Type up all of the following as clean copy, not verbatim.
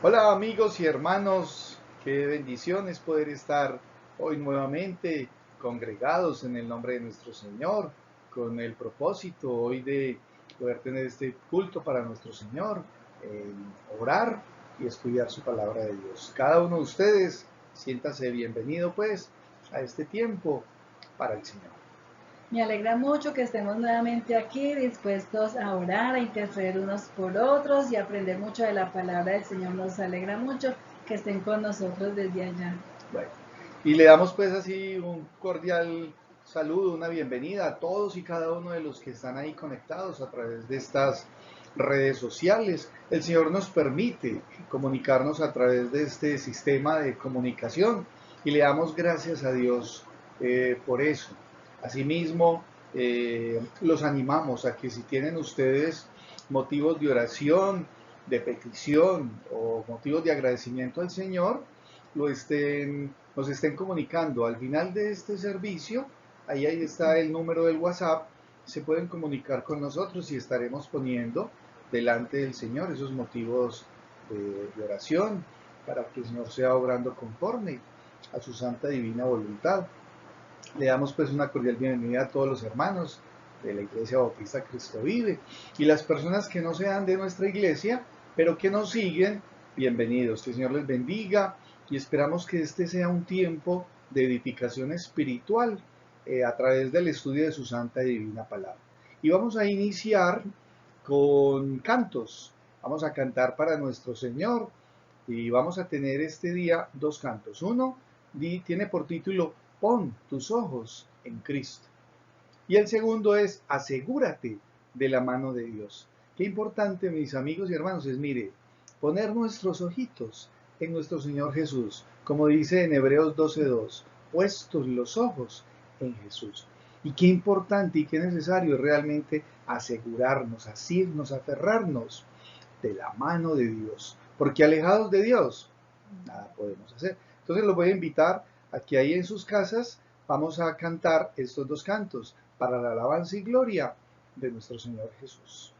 Hola amigos y hermanos, qué bendición es poder estar hoy nuevamente congregados en el nombre de nuestro Señor, con el propósito hoy de poder tener este culto para nuestro Señor, orar y estudiar su palabra de Dios. Cada uno de ustedes siéntase bienvenido pues a este tiempo para el Señor. Me alegra mucho que estemos nuevamente aquí dispuestos a orar, a interceder unos por otros y aprender mucho de la palabra del Señor. Nos alegra mucho que estén con nosotros desde allá. Bueno, y le damos pues así un cordial saludo, una bienvenida a todos y cada uno de los que están ahí conectados a través de estas redes sociales. El Señor nos permite comunicarnos a través de este sistema de comunicación y le damos gracias a Dios por eso. Asimismo, los animamos a que si tienen ustedes motivos de oración, de petición o motivos de agradecimiento al Señor, nos estén comunicando. Al final de este servicio, ahí está el número del WhatsApp, se pueden comunicar con nosotros y estaremos poniendo delante del Señor esos motivos de oración para que el Señor sea obrando conforme a su santa divina voluntad. Le damos pues una cordial bienvenida a todos los hermanos de la Iglesia Bautista Cristo Vive y las personas que no sean de nuestra iglesia, pero que nos siguen, bienvenidos. Que el Señor les bendiga y esperamos que este sea un tiempo de edificación espiritual a través del estudio de su santa y divina palabra. Y vamos a iniciar con cantos. Vamos a cantar para nuestro Señor y vamos a tener este día dos cantos. Uno tiene por título Pon tus ojos en Cristo. Y el segundo es Asegúrate de la mano de Dios. Qué importante, mis amigos y hermanos, es, mire, poner nuestros ojitos en nuestro Señor Jesús, como dice en Hebreos 12:2, puestos los ojos en Jesús. Y qué importante y qué necesario es realmente asegurarnos, asirnos, aferrarnos de la mano de Dios, porque alejados de Dios, nada podemos hacer. Entonces los voy a invitar a que ahí en sus casas vamos a cantar estos dos cantos para la alabanza y gloria de nuestro Señor Jesús.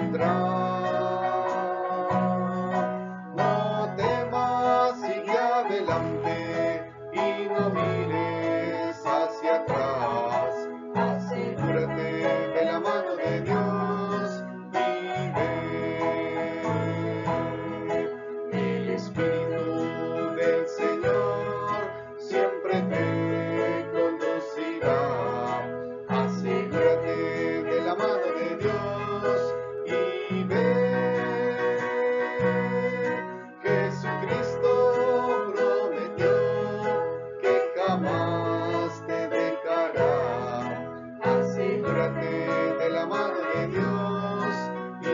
sostendrá. No temas, sigue adelante y no mires hacia atrás. Asegúrate de la mano de Dios y ve. El Espíritu del Señor siempre te conducirá. Asegúrate de la mano de Dios y ve. Jesucristo prometió que jamás te dejará. Asegúrate de la mano de Dios y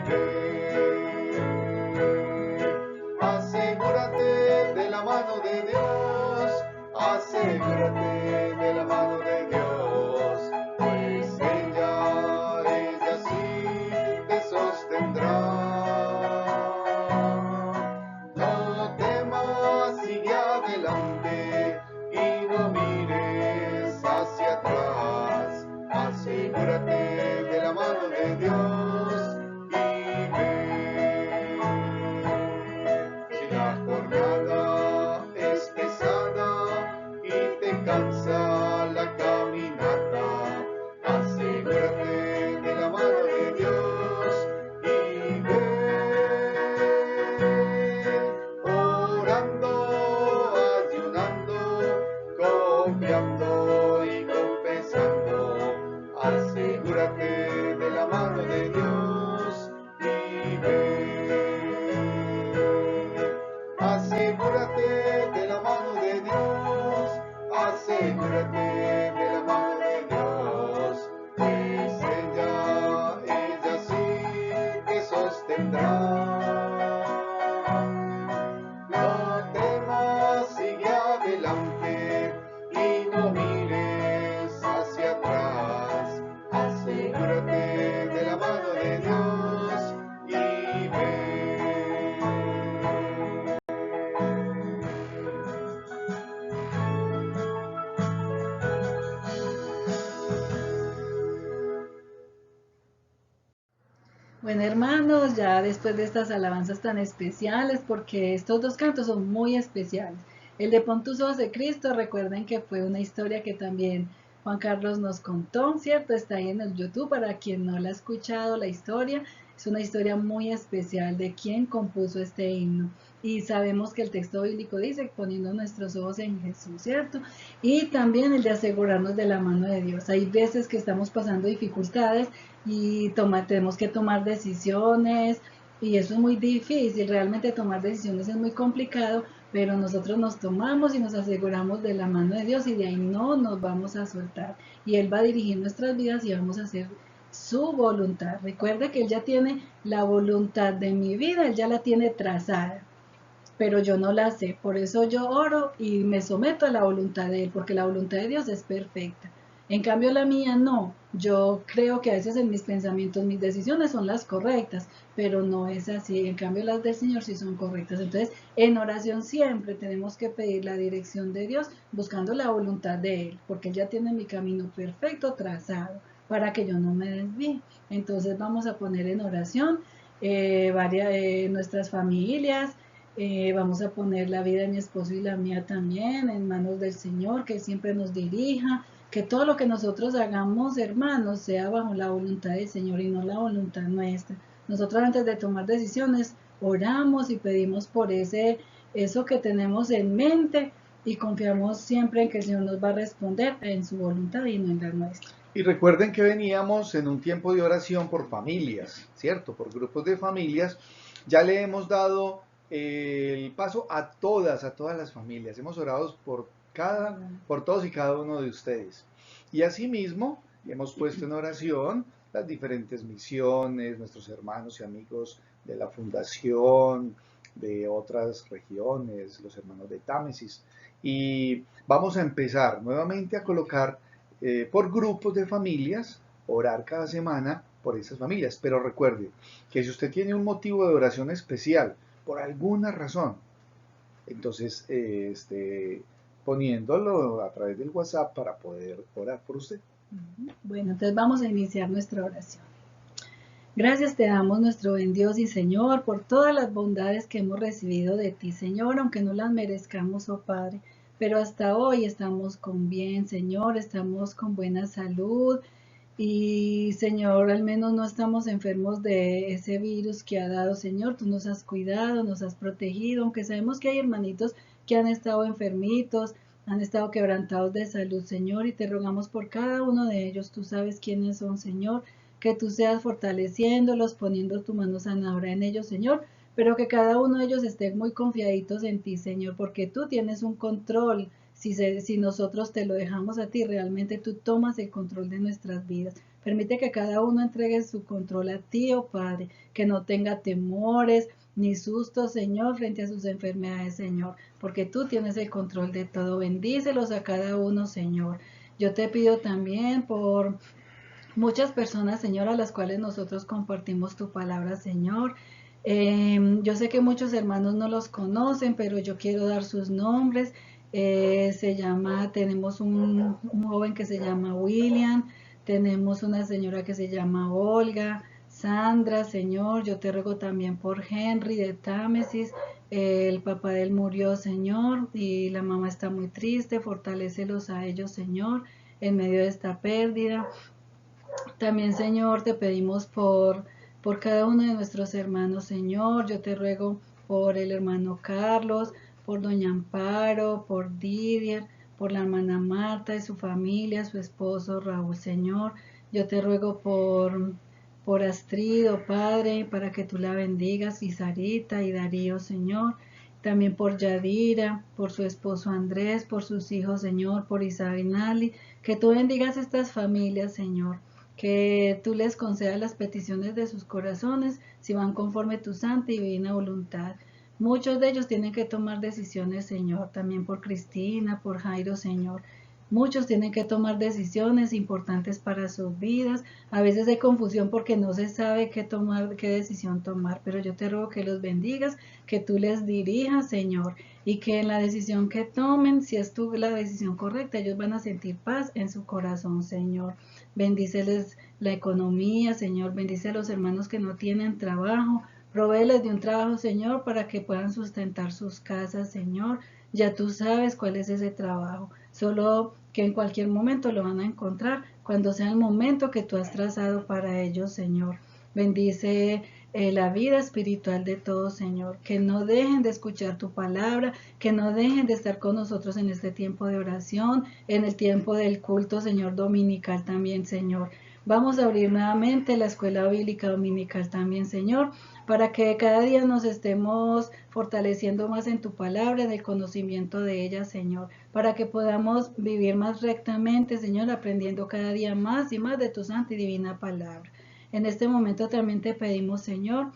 ve. Asegúrate de la mano de Dios. Asegúrate de la mano de Dios, pues ella sí te sostendrá. No temas, sigue adelante y no mires hacia atrás. Asegúrate de la mano de Dios y ve. Si la jornada es pesada y te cansa la caminata, asegúrate de la mano de Dios y ve. Orando, ayunando, confiando y confesando, asegúrate de la mano de Dios y ve. Asegúrate de la mano de Dios, asegúrate de la mano de Dios, pues ella sí te sostendrá. No temas, sigue adelante y no mires hacia atrás. Asegúrate de la mano de Dios y ve. Bueno, hermanos, ya después de estas alabanzas tan especiales, porque estos dos cantos son muy especiales. El de Pon tus ojos de Cristo, recuerden que fue una historia que también Juan Carlos nos contó, ¿cierto? Está ahí en el YouTube para quien no la ha escuchado, la historia. Es una historia muy especial de quién compuso este himno. Y sabemos que el texto bíblico dice, poniendo nuestros ojos en Jesús, ¿cierto? Y también el de asegurarnos de la mano de Dios. Hay veces que estamos pasando dificultades y tenemos que tomar decisiones y eso es muy difícil, realmente tomar decisiones es muy complicado, pero nosotros nos tomamos y nos aseguramos de la mano de Dios y de ahí no nos vamos a soltar y Él va a dirigir nuestras vidas y vamos a hacer su voluntad. Recuerde que Él ya tiene la voluntad de mi vida, Él ya la tiene trazada, pero yo no la sé, por eso yo oro y me someto a la voluntad de Él, porque la voluntad de Dios es perfecta. En cambio la mía no, yo creo que a veces en mis pensamientos mis decisiones son las correctas, pero no es así, en cambio las del Señor sí son correctas. Entonces en oración siempre tenemos que pedir la dirección de Dios buscando la voluntad de Él, porque Él ya tiene mi camino perfecto trazado para que yo no me desvíe. Entonces vamos a poner en oración nuestras familias, vamos a poner la vida de mi esposo y la mía también en manos del Señor, que Él siempre nos dirija, que todo lo que nosotros hagamos, hermanos, sea bajo la voluntad del Señor y no la voluntad nuestra. Nosotros antes de tomar decisiones oramos y pedimos por eso que tenemos en mente y confiamos siempre en que el Señor nos va a responder en su voluntad y no en la nuestra. Y recuerden que veníamos en un tiempo de oración por familias, ¿cierto? Por grupos de familias. Ya le hemos dado el paso a todas las familias. Hemos orado por todos y cada uno de ustedes. Y asimismo, hemos puesto en oración las diferentes misiones, nuestros hermanos y amigos de la fundación, de otras regiones, los hermanos de Támesis. Y vamos a empezar nuevamente a colocar por grupos de familias, orar cada semana por esas familias. Pero recuerde que si usted tiene un motivo de oración especial, por alguna razón, entonces poniéndolo a través del WhatsApp para poder orar por usted. Bueno, entonces vamos a iniciar nuestra oración. Gracias te damos nuestro buen Dios y Señor por todas las bondades que hemos recibido de ti, Señor, aunque no las merezcamos, oh Padre. Pero hasta hoy estamos con bien, Señor, estamos con buena salud y, Señor, al menos no estamos enfermos de ese virus que ha dado, Señor. Tú nos has cuidado, nos has protegido, aunque sabemos que hay hermanitos que han estado enfermitos, han estado quebrantados de salud, Señor, y te rogamos por cada uno de ellos. Tú sabes quiénes son, Señor, que tú seas fortaleciéndolos, poniendo tu mano sanadora en ellos, Señor, pero que cada uno de ellos esté muy confiaditos en ti, Señor, porque tú tienes un control. Si nosotros te lo dejamos a ti, realmente tú tomas el control de nuestras vidas. Permite que cada uno entregue su control a ti, oh Padre, que no tenga temores ni sustos, Señor, frente a sus enfermedades, Señor, porque tú tienes el control de todo. Bendícelos a cada uno, Señor. Yo te pido también por muchas personas, Señor, a las cuales nosotros compartimos tu palabra, Señor. Yo sé que muchos hermanos no los conocen, pero yo quiero dar sus nombres. Tenemos un joven que se llama William, tenemos una señora que se llama Olga, Sandra, Señor, yo te ruego también por Henry de Támesis. El papá de él murió, Señor, y la mamá está muy triste. Fortalécelos a ellos, Señor, en medio de esta pérdida. También, Señor, te pedimos por cada uno de nuestros hermanos, Señor. Yo te ruego por el hermano Carlos, por doña Amparo, por Didier, por la hermana Marta y su familia, su esposo Raúl, Señor. Yo te ruego por Astrid, oh Padre, para que tú la bendigas, y Sarita y Darío, Señor. También por Yadira, por su esposo Andrés, por sus hijos, Señor, por Isabel Nali. Que tú bendigas estas familias, Señor, que tú les concedas las peticiones de sus corazones si van conforme a tu santa y divina voluntad. Muchos de ellos tienen que tomar decisiones, Señor, también por Cristina, por Jairo, Señor. Muchos tienen que tomar decisiones importantes para sus vidas. A veces hay confusión porque no se sabe qué tomar, qué decisión tomar, pero yo te ruego que los bendigas, que tú les dirijas, Señor, y que en la decisión que tomen, si es la decisión correcta, ellos van a sentir paz en su corazón, Señor. Bendíceles la economía, Señor. Bendice a los hermanos que no tienen trabajo. Provéeles de un trabajo, Señor, para que puedan sustentar sus casas, Señor. Ya tú sabes cuál es ese trabajo. Solo que en cualquier momento lo van a encontrar cuando sea el momento que tú has trazado para ellos, Señor. Bendice la vida espiritual de todos, Señor. Que no dejen de escuchar tu palabra, que no dejen de estar con nosotros en este tiempo de oración, en el tiempo del culto, Señor, dominical también, Señor. Vamos a abrir nuevamente la escuela bíblica dominical también, Señor, para que cada día nos estemos fortaleciendo más en tu palabra, en el conocimiento de ella, Señor, para que podamos vivir más rectamente, Señor, aprendiendo cada día más y más de tu santa y divina palabra. En este momento también te pedimos, Señor,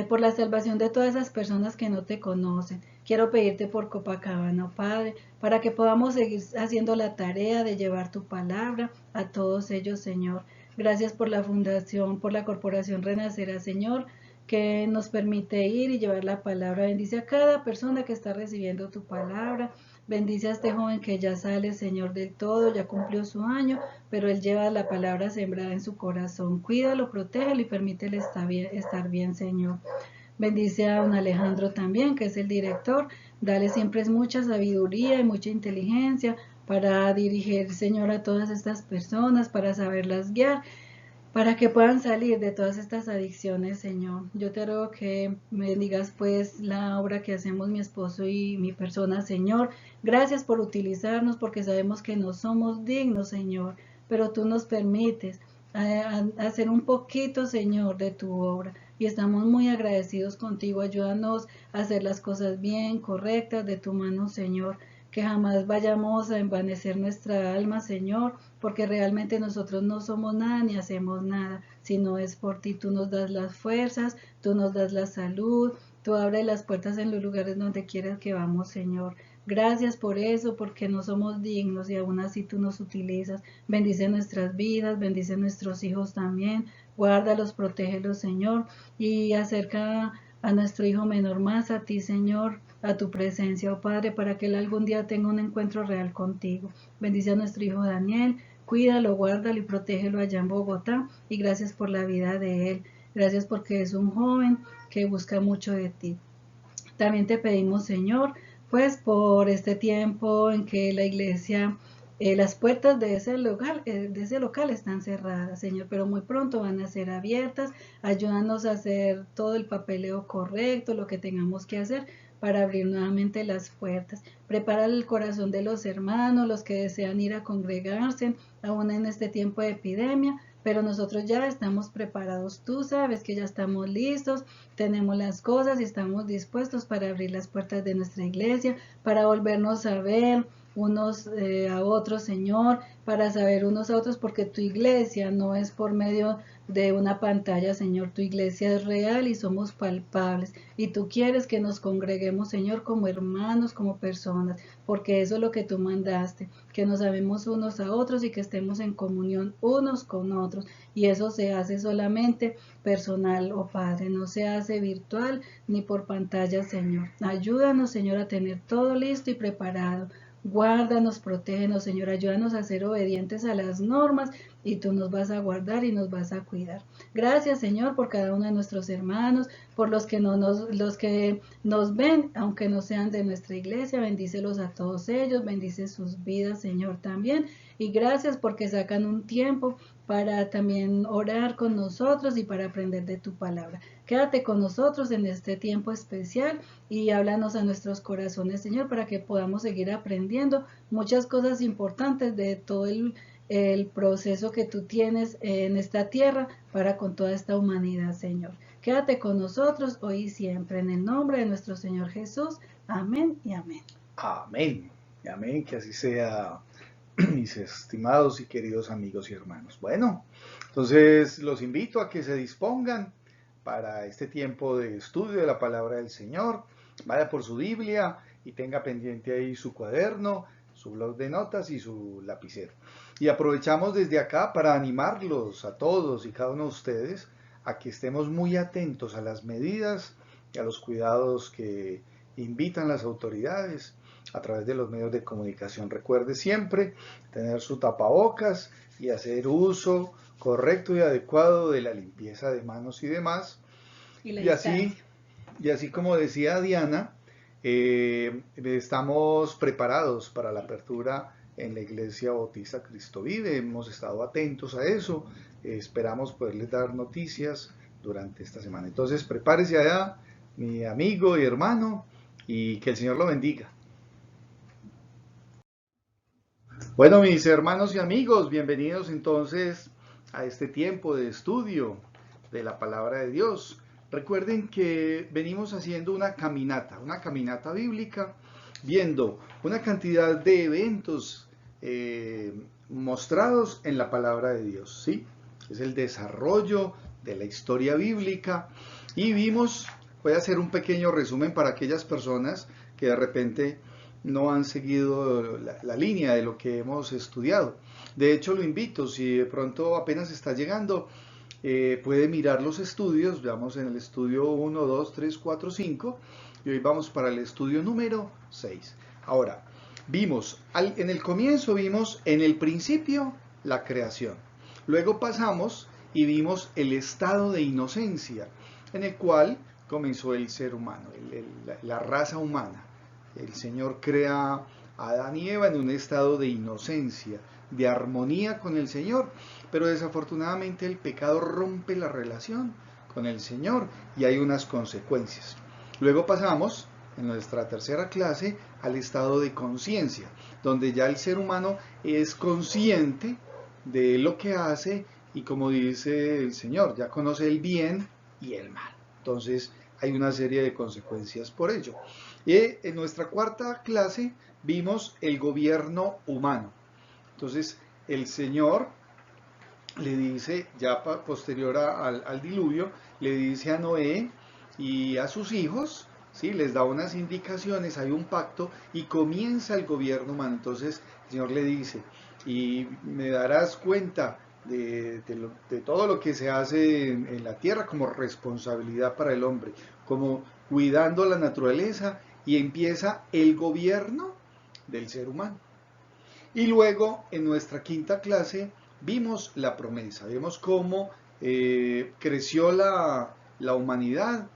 por la salvación de todas esas personas que no te conocen. Quiero pedirte por Copacabana, Padre, para que podamos seguir haciendo la tarea de llevar tu palabra a todos ellos, Señor. Gracias por la fundación, por la corporación Renacerá, Señor, que nos permite ir y llevar la palabra. Bendice a cada persona que está recibiendo tu palabra. Bendice a este joven que ya sale, Señor, del todo, ya cumplió su año, pero él lleva la palabra sembrada en su corazón. Cuídalo, protégelo y permítele estar bien, Señor. Bendice a don Alejandro también, que es el director. Dale siempre mucha sabiduría y mucha inteligencia para dirigir, Señor, a todas estas personas, para saberlas guiar, para que puedan salir de todas estas adicciones, Señor. Yo te ruego que me bendigas pues la obra que hacemos mi esposo y mi persona, Señor. Gracias por utilizarnos, porque sabemos que no somos dignos, Señor, pero tú nos permites hacer un poquito, Señor, de tu obra. Y estamos muy agradecidos contigo. Ayúdanos a hacer las cosas bien, correctas, de tu mano, Señor. Que jamás vayamos a envanecer nuestra alma, Señor, porque realmente nosotros no somos nada ni hacemos nada, sino es por ti. Tú nos das las fuerzas, tú nos das la salud, tú abres las puertas en los lugares donde quieras que vamos, Señor. Gracias por eso, porque no somos dignos y aún así tú nos utilizas. Bendice nuestras vidas, bendice nuestros hijos también, guárdalos, protégelos, Señor, y acerca a nuestro hijo menor más a ti, Señor, a tu presencia, oh Padre, para que él algún día tenga un encuentro real contigo. Bendice a nuestro hijo Daniel, cuídalo, guárdalo y protégelo allá en Bogotá, y gracias por la vida de él. Gracias porque es un joven que busca mucho de ti. También te pedimos, Señor, pues por este tiempo en que la iglesia, las puertas de ese local están cerradas, Señor, pero muy pronto van a ser abiertas. Ayúdanos a hacer todo el papeleo correcto, lo que tengamos que hacer para abrir nuevamente las puertas. Prepara el corazón de los hermanos, los que desean ir a congregarse, aún en este tiempo de epidemia, pero nosotros ya estamos preparados. Tú sabes que ya estamos listos, tenemos las cosas y estamos dispuestos para abrir las puertas de nuestra iglesia, para volvernos a ver unos a otros, Señor, para saber unos a otros, porque tu iglesia no es por medio de una pantalla, Señor, tu iglesia es real y somos palpables. Y tú quieres que nos congreguemos, Señor, como hermanos, como personas, porque eso es lo que tú mandaste, que nos amemos unos a otros y que estemos en comunión unos con otros. Y eso se hace solamente personal, oh Padre, no se hace virtual ni por pantalla, Señor. Ayúdanos, Señor, a tener todo listo y preparado. Guárdanos, protégenos, Señor, ayúdanos a ser obedientes a las normas y tú nos vas a guardar y nos vas a cuidar. Gracias, Señor, por cada uno de nuestros hermanos, por los que nos ven, aunque no sean de nuestra iglesia, bendícelos a todos ellos, bendice sus vidas, Señor, también. Y gracias porque sacan un tiempo para también orar con nosotros y para aprender de tu palabra. Quédate con nosotros en este tiempo especial y háblanos a nuestros corazones, Señor, para que podamos seguir aprendiendo muchas cosas importantes de todo el proceso que tú tienes en esta tierra para con toda esta humanidad, Señor. Quédate con nosotros hoy y siempre, en el nombre de nuestro Señor Jesús. Amén y amén. Amén. Amén, que así sea, mis estimados y queridos amigos y hermanos. Bueno, entonces los invito a que se dispongan para este tiempo de estudio de la palabra del Señor. Vaya por su Biblia y tenga pendiente ahí su cuaderno, su blog de notas y su lapicero. Y aprovechamos desde acá para animarlos a todos y cada uno de ustedes a que estemos muy atentos a las medidas y a los cuidados que invitan las autoridades a través de los medios de comunicación. Recuerde siempre tener su tapabocas y hacer uso correcto y adecuado de la limpieza de manos y demás. Y así como decía Diana, estamos preparados para la apertura en la Iglesia Bautista Cristo Vive. Hemos estado atentos a eso. Esperamos poderles dar noticias durante esta semana. Entonces, prepárese allá, mi amigo y hermano, y que el Señor lo bendiga. Bueno, mis hermanos y amigos, bienvenidos entonces a este tiempo de estudio de la palabra de Dios. Recuerden que venimos haciendo una caminata bíblica, viendo una cantidad de eventos mostrados en la palabra de Dios, ¿sí? Es el desarrollo de la historia bíblica y voy a hacer un pequeño resumen para aquellas personas que de repente no han seguido la línea de lo que hemos estudiado. De hecho, lo invito, si de pronto apenas está llegando, puede mirar los estudios. Vamos en el estudio 1, 2, 3, 4, 5 y hoy vamos para el estudio número 6. Ahora, en el comienzo vimos en el principio la creación. Luego pasamos y vimos el estado de inocencia en el cual comenzó el ser humano, la raza humana. El Señor crea a Adán y Eva en un estado de inocencia, de armonía con el Señor, pero desafortunadamente el pecado rompe la relación con el Señor y hay unas consecuencias. Luego pasamos, en nuestra tercera clase, al estado de conciencia, donde ya el ser humano es consciente de lo que hace y, como dice el Señor, ya conoce el bien y el mal. Entonces hay una serie de consecuencias por ello. Y en nuestra cuarta clase vimos el gobierno humano. Entonces el Señor le dice, ya posterior al diluvio, le dice a Noé y a sus hijos, ¿sí? Les da unas indicaciones, hay un pacto y comienza el gobierno humano. Entonces el Señor le dice, y me darás cuenta de todo lo que se hace en la tierra como responsabilidad para el hombre, como cuidando la naturaleza, y empieza el gobierno del ser humano. Y luego en nuestra quinta clase vimos la promesa, vimos cómo creció la humanidad,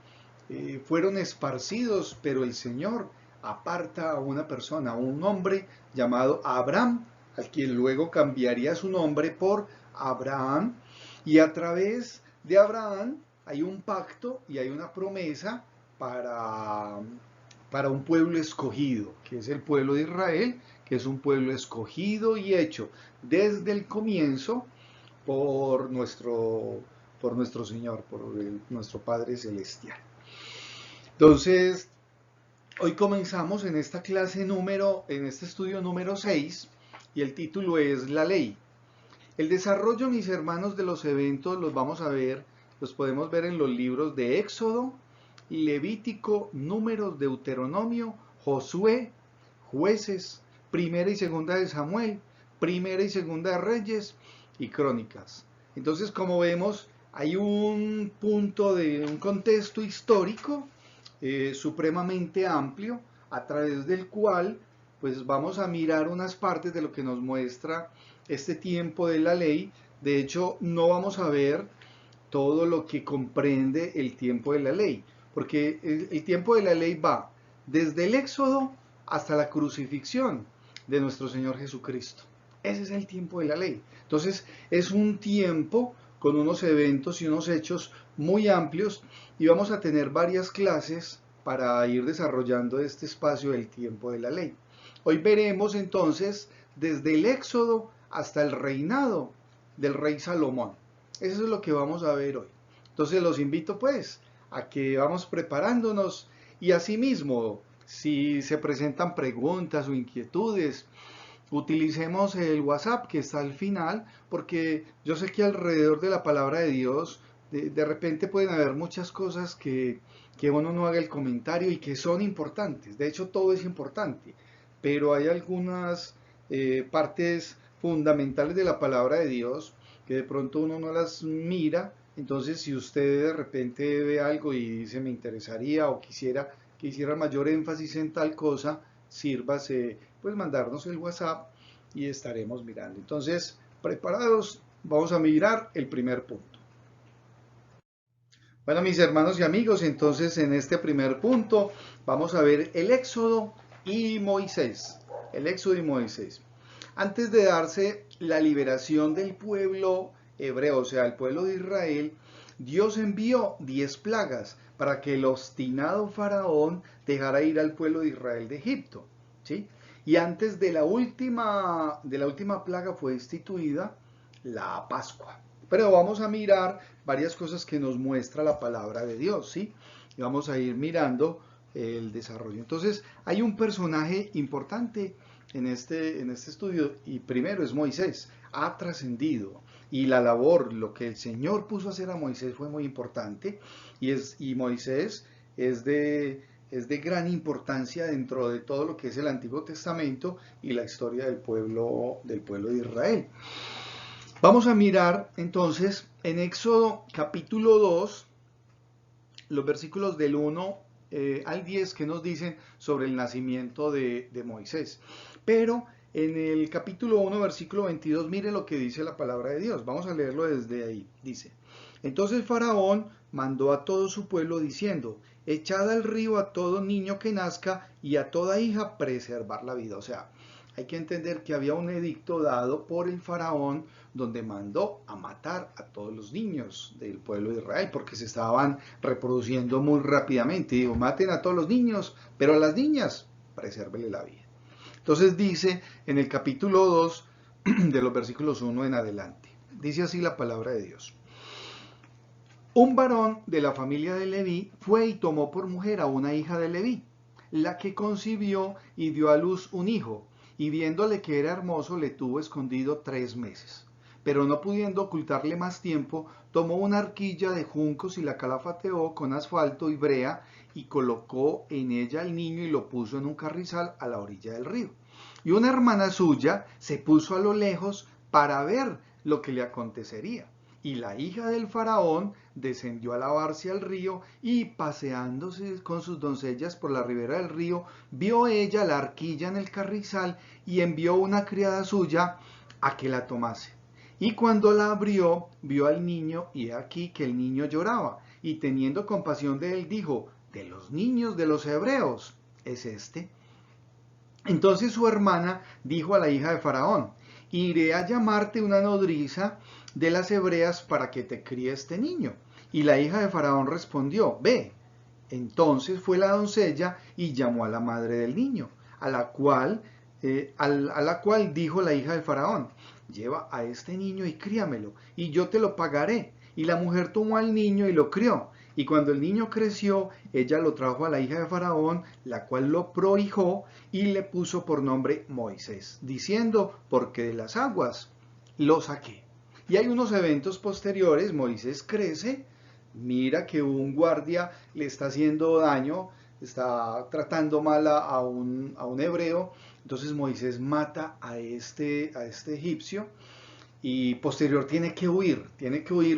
fueron esparcidos, pero el Señor aparta a una persona, a un hombre llamado Abraham, al quien luego cambiaría su nombre por Abraham, y a través de Abraham hay un pacto y hay una promesa para un pueblo escogido, que es el pueblo de Israel, que es un pueblo escogido y hecho desde el comienzo por nuestro Señor, nuestro Padre Celestial. Entonces, hoy comenzamos en esta en este estudio número 6, y el título es La Ley. El desarrollo, mis hermanos, de los eventos los podemos ver en los libros de Éxodo, Levítico, Números, Deuteronomio, Josué, Jueces, Primera y Segunda de Samuel, Primera y Segunda de Reyes y Crónicas. Entonces, como vemos, hay un contexto histórico supremamente amplio, a través del cual pues vamos a mirar unas partes de lo que nos muestra este tiempo de la ley. De hecho, no vamos a ver todo lo que comprende el tiempo de la ley, porque el tiempo de la ley va desde el Éxodo hasta la crucifixión de nuestro Señor Jesucristo. Ese es el tiempo de la ley. Entonces, es un tiempo con unos eventos y unos hechos muy amplios, y vamos a tener varias clases para ir desarrollando este espacio del tiempo de la ley. Hoy veremos entonces desde el Éxodo hasta el reinado del rey Salomón. Eso es lo que vamos a ver hoy. Entonces los invito pues a que vamos preparándonos, y asimismo, si se presentan preguntas o inquietudes, utilicemos el WhatsApp que está al final, porque yo sé que alrededor de la palabra de Dios de repente pueden haber muchas cosas que uno no haga el comentario y que son importantes. De hecho, todo es importante, pero hay algunas partes fundamentales de la palabra de Dios que de pronto uno no las mira. Entonces, si usted de repente ve algo y dice me interesaría o quisiera que hiciera mayor énfasis en tal cosa, sírvase pues mandarnos el WhatsApp y estaremos mirando. Entonces, preparados, vamos a mirar el primer punto. Bueno, mis hermanos y amigos, entonces en este primer punto vamos a ver el Éxodo y Moisés. El Éxodo y Moisés. Antes de darse la liberación del pueblo hebreo, o sea, el pueblo de Israel, Dios envió 10 plagas para que el obstinado faraón dejara ir al pueblo de Israel de Egipto, ¿sí? Y antes de la última plaga fue instituida la Pascua. Pero vamos a mirar varias cosas que nos muestra la palabra de Dios, ¿sí? Y vamos a ir mirando el desarrollo. Entonces, hay un personaje importante en este estudio, y primero es Moisés. Ha trascendido, y la labor, lo que el Señor puso a hacer a Moisés fue muy importante, y Moisés es de gran importancia dentro de todo lo que es el Antiguo Testamento y la historia del pueblo de Israel. Vamos a mirar entonces en Éxodo capítulo 2, los versículos del 1 al 10 que nos dicen sobre el nacimiento de Moisés. Pero en el capítulo 1, versículo 22, mire lo que dice la palabra de Dios. Vamos a leerlo desde ahí. Dice: entonces Faraón mandó a todo su pueblo diciendo: echad al río a todo niño que nazca y a toda hija preservar la vida. O sea, hay que entender que había un edicto dado por el faraón donde mandó a matar a todos los niños del pueblo de Israel porque se estaban reproduciendo muy rápidamente. Digo, maten a todos los niños, pero a las niñas, presérvele la vida. Entonces dice en el capítulo 2 de los versículos 1 en adelante, dice así la palabra de Dios: un varón de la familia de Leví fue y tomó por mujer a una hija de Leví, la que concibió y dio a luz un hijo, y viéndole que era hermoso le tuvo escondido 3 meses. Pero no pudiendo ocultarle más tiempo, tomó una arquilla de juncos y la calafateó con asfalto y brea, y colocó en ella al niño y lo puso en un carrizal a la orilla del río. Y una hermana suya se puso a lo lejos para ver lo que le acontecería. Y la hija del faraón descendió a lavarse al río, y paseándose con sus doncellas por la ribera del río, vio ella la arquilla en el carrizal, y envió una criada suya a que la tomase. Y cuando la abrió, vio al niño, y he aquí que el niño lloraba. Y teniendo compasión de él, dijo, de los niños de los hebreos es este. Entonces su hermana dijo a la hija de Faraón, iré a llamarte una nodriza de las hebreas para que te críe este niño. Y la hija de Faraón respondió, ve. Entonces fue la doncella y llamó a la madre del niño, a la cual dijo la hija del Faraón, lleva a este niño y críamelo, y yo te lo pagaré. Y la mujer tomó al niño y lo crió. Y cuando el niño creció, ella lo trajo a la hija de Faraón, la cual lo prohijó y le puso por nombre Moisés, diciendo, porque de las aguas lo saqué. Y hay unos eventos posteriores, Moisés crece, mira que un guardia le está haciendo daño, está tratando mal a un hebreo, entonces Moisés mata a este egipcio y posterior tiene que huir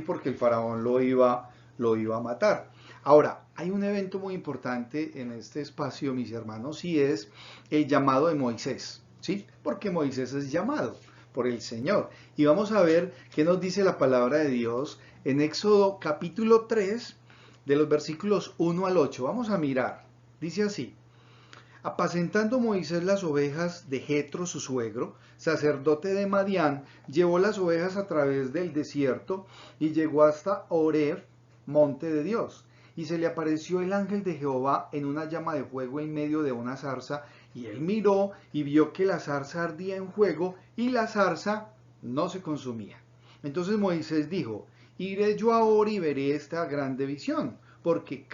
porque el faraón lo iba a matar. Ahora, hay un evento muy importante en este espacio, mis hermanos, y es el llamado de Moisés, ¿sí? Porque Moisés es llamado por el Señor. Y vamos a ver qué nos dice la palabra de Dios en Éxodo capítulo 3, de los versículos 1 al 8. Vamos a mirar. Dice así. Apacentando Moisés las ovejas de Jetro, su suegro, sacerdote de Madián, llevó las ovejas a través del desierto y llegó hasta Horeb, monte de Dios. Y se le apareció el ángel de Jehová en una llama de fuego en medio de una zarza, y él miró y vio que la zarza ardía en fuego y la zarza no se consumía. Entonces Moisés dijo, iré yo ahora y veré esta grande visión, porque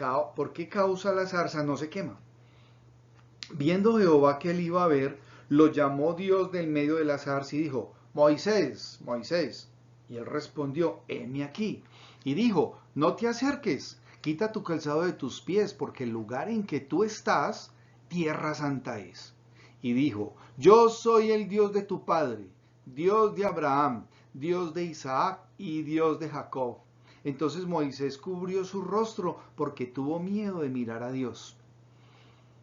causa la zarza no se quema. Viendo Jehová que él iba a ver, lo llamó Dios del medio de la zarza y dijo, Moisés, Moisés. Y él respondió, heme aquí. Y dijo, no te acerques, quita tu calzado de tus pies, porque el lugar en que tú estás, tierra santa es. Y dijo, yo soy el Dios de tu padre, Dios de Abraham, Dios de Isaac y Dios de Jacob. Entonces Moisés cubrió su rostro porque tuvo miedo de mirar a Dios.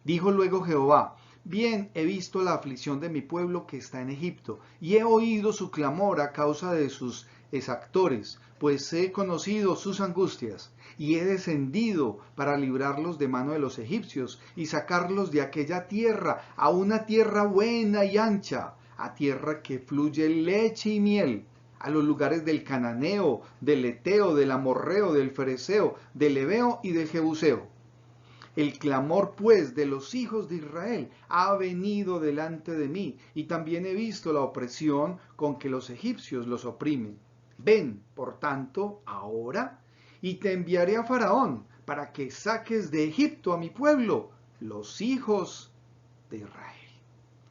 Dijo luego Jehová, bien he visto la aflicción de mi pueblo que está en Egipto, y he oído su clamor a causa de sus exactores, pues he conocido sus angustias, y he descendido para librarlos de mano de los egipcios, y sacarlos de aquella tierra a una tierra buena y ancha, a tierra que fluye leche y miel, a los lugares del cananeo, del eteo, del amorreo, del fereceo, del heveo y del jebuseo. El clamor, pues, de los hijos de Israel ha venido delante de mí, y también he visto la opresión con que los egipcios los oprimen. Ven, por tanto, ahora, y te enviaré a Faraón, para que saques de Egipto a mi pueblo, los hijos de Israel.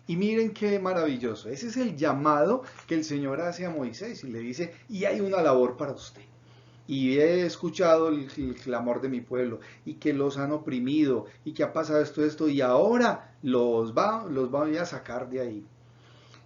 Y miren qué maravilloso. Ese es el llamado que el Señor hace a Moisés y le dice, y hay una labor para usted. Y he escuchado el clamor de mi pueblo y que los han oprimido y que ha pasado esto y ahora los voy a sacar de ahí.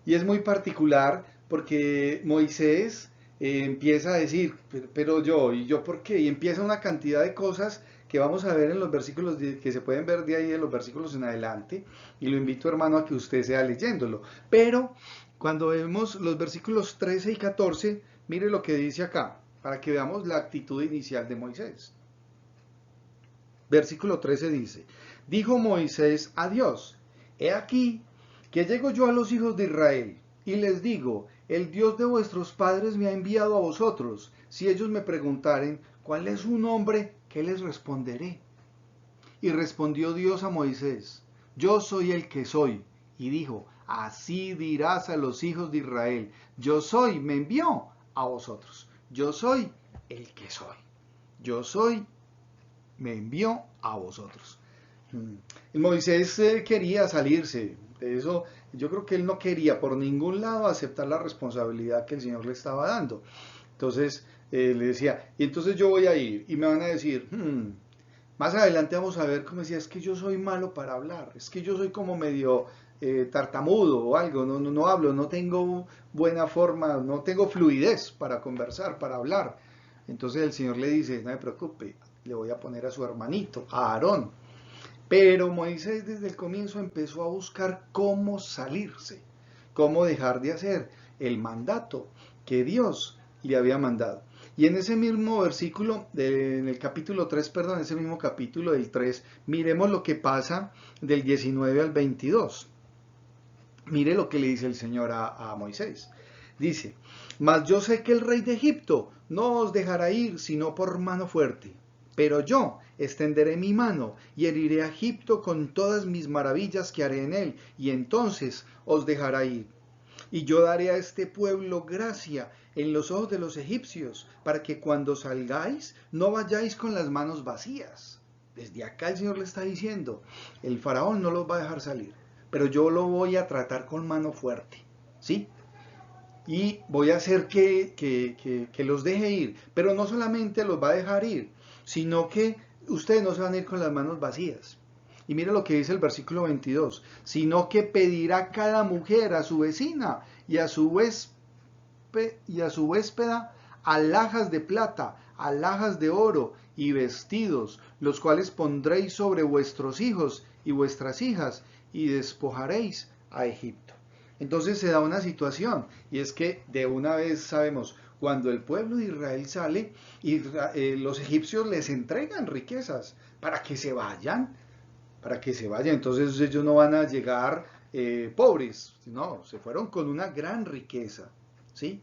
Y es muy particular porque Moisés empieza a decir, pero yo, ¿y yo por qué? Y empieza una cantidad de cosas que vamos a ver en los versículos, que se pueden ver de ahí en los versículos en adelante, y lo invito, hermano, a que usted sea leyéndolo. Pero cuando vemos los versículos 13 y 14, mire lo que dice acá, para que veamos la actitud inicial de Moisés. Versículo 13 dice, dijo Moisés a Dios, he aquí que llego yo a los hijos de Israel, y les digo, el Dios de vuestros padres me ha enviado a vosotros. Si ellos me preguntaren, ¿cuál es su nombre? ¿Qué les responderé? Y respondió Dios a Moisés, yo soy el que soy. Y dijo, así dirás a los hijos de Israel, yo soy, me envió a vosotros. Yo soy el que soy. Yo soy, me envió a vosotros. Moisés quería salirse de eso. Yo creo que él no quería por ningún lado aceptar la responsabilidad que el Señor le estaba dando. Entonces le decía, y entonces yo voy a ir y me van a decir, más adelante vamos a ver cómo decía, es que yo soy malo para hablar, es que yo soy como medio tartamudo o algo, no hablo, no tengo buena forma, no tengo fluidez para conversar, para hablar. Entonces el Señor le dice, no me preocupe, le voy a poner a su hermanito, a Aarón. Pero Moisés desde el comienzo empezó a buscar cómo salirse, cómo dejar de hacer el mandato que Dios le había mandado. Y en ese mismo versículo, en el capítulo 3, perdón, ese mismo capítulo del 3, miremos lo que pasa del 19 al 22. Mire lo que le dice el Señor a Moisés. Dice, mas yo sé que el rey de Egipto no os dejará ir sino por mano fuerte. Pero yo extenderé mi mano y heriré a Egipto con todas mis maravillas que haré en él, y entonces os dejará ir. Y yo daré a este pueblo gracia en los ojos de los egipcios, para que cuando salgáis no vayáis con las manos vacías. Desde acá el Señor le está diciendo, el faraón no los va a dejar salir, pero yo lo voy a tratar con mano fuerte, ¿sí? Y voy a hacer que los deje ir, pero no solamente los va a dejar ir, sino que ustedes no se van a ir con las manos vacías. Y mire lo que dice el versículo 22, sino que pedirá cada mujer a su vecina y a su huéspeda alhajas de plata, alhajas de oro y vestidos, los cuales pondréis sobre vuestros hijos y vuestras hijas, y despojaréis a Egipto. Entonces se da una situación, y es que de una vez sabemos, cuando el pueblo de Israel sale, los egipcios les entregan riquezas para que se vayan, entonces ellos no van a llegar pobres, no, se fueron con una gran riqueza, ¿sí?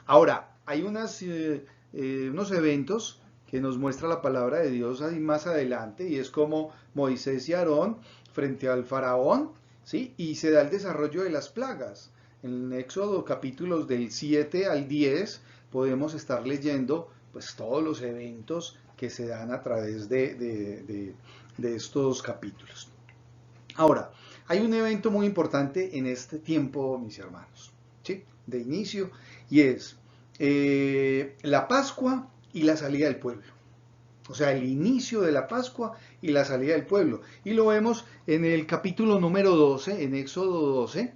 Ahora, hay unos eventos que nos muestra la palabra de Dios ahí más adelante, y es como Moisés y Aarón frente al faraón, ¿sí? Y se da el desarrollo de las plagas. En Éxodo capítulos del 7 al 10 podemos estar leyendo pues todos los eventos que se dan a través de estos capítulos. Ahora, hay un evento muy importante en este tiempo, mis hermanos, ¿sí? De inicio, y es la Pascua y la salida del pueblo. O sea, el inicio de la Pascua y la salida del pueblo. Y lo vemos en el capítulo número 12, en Éxodo 12,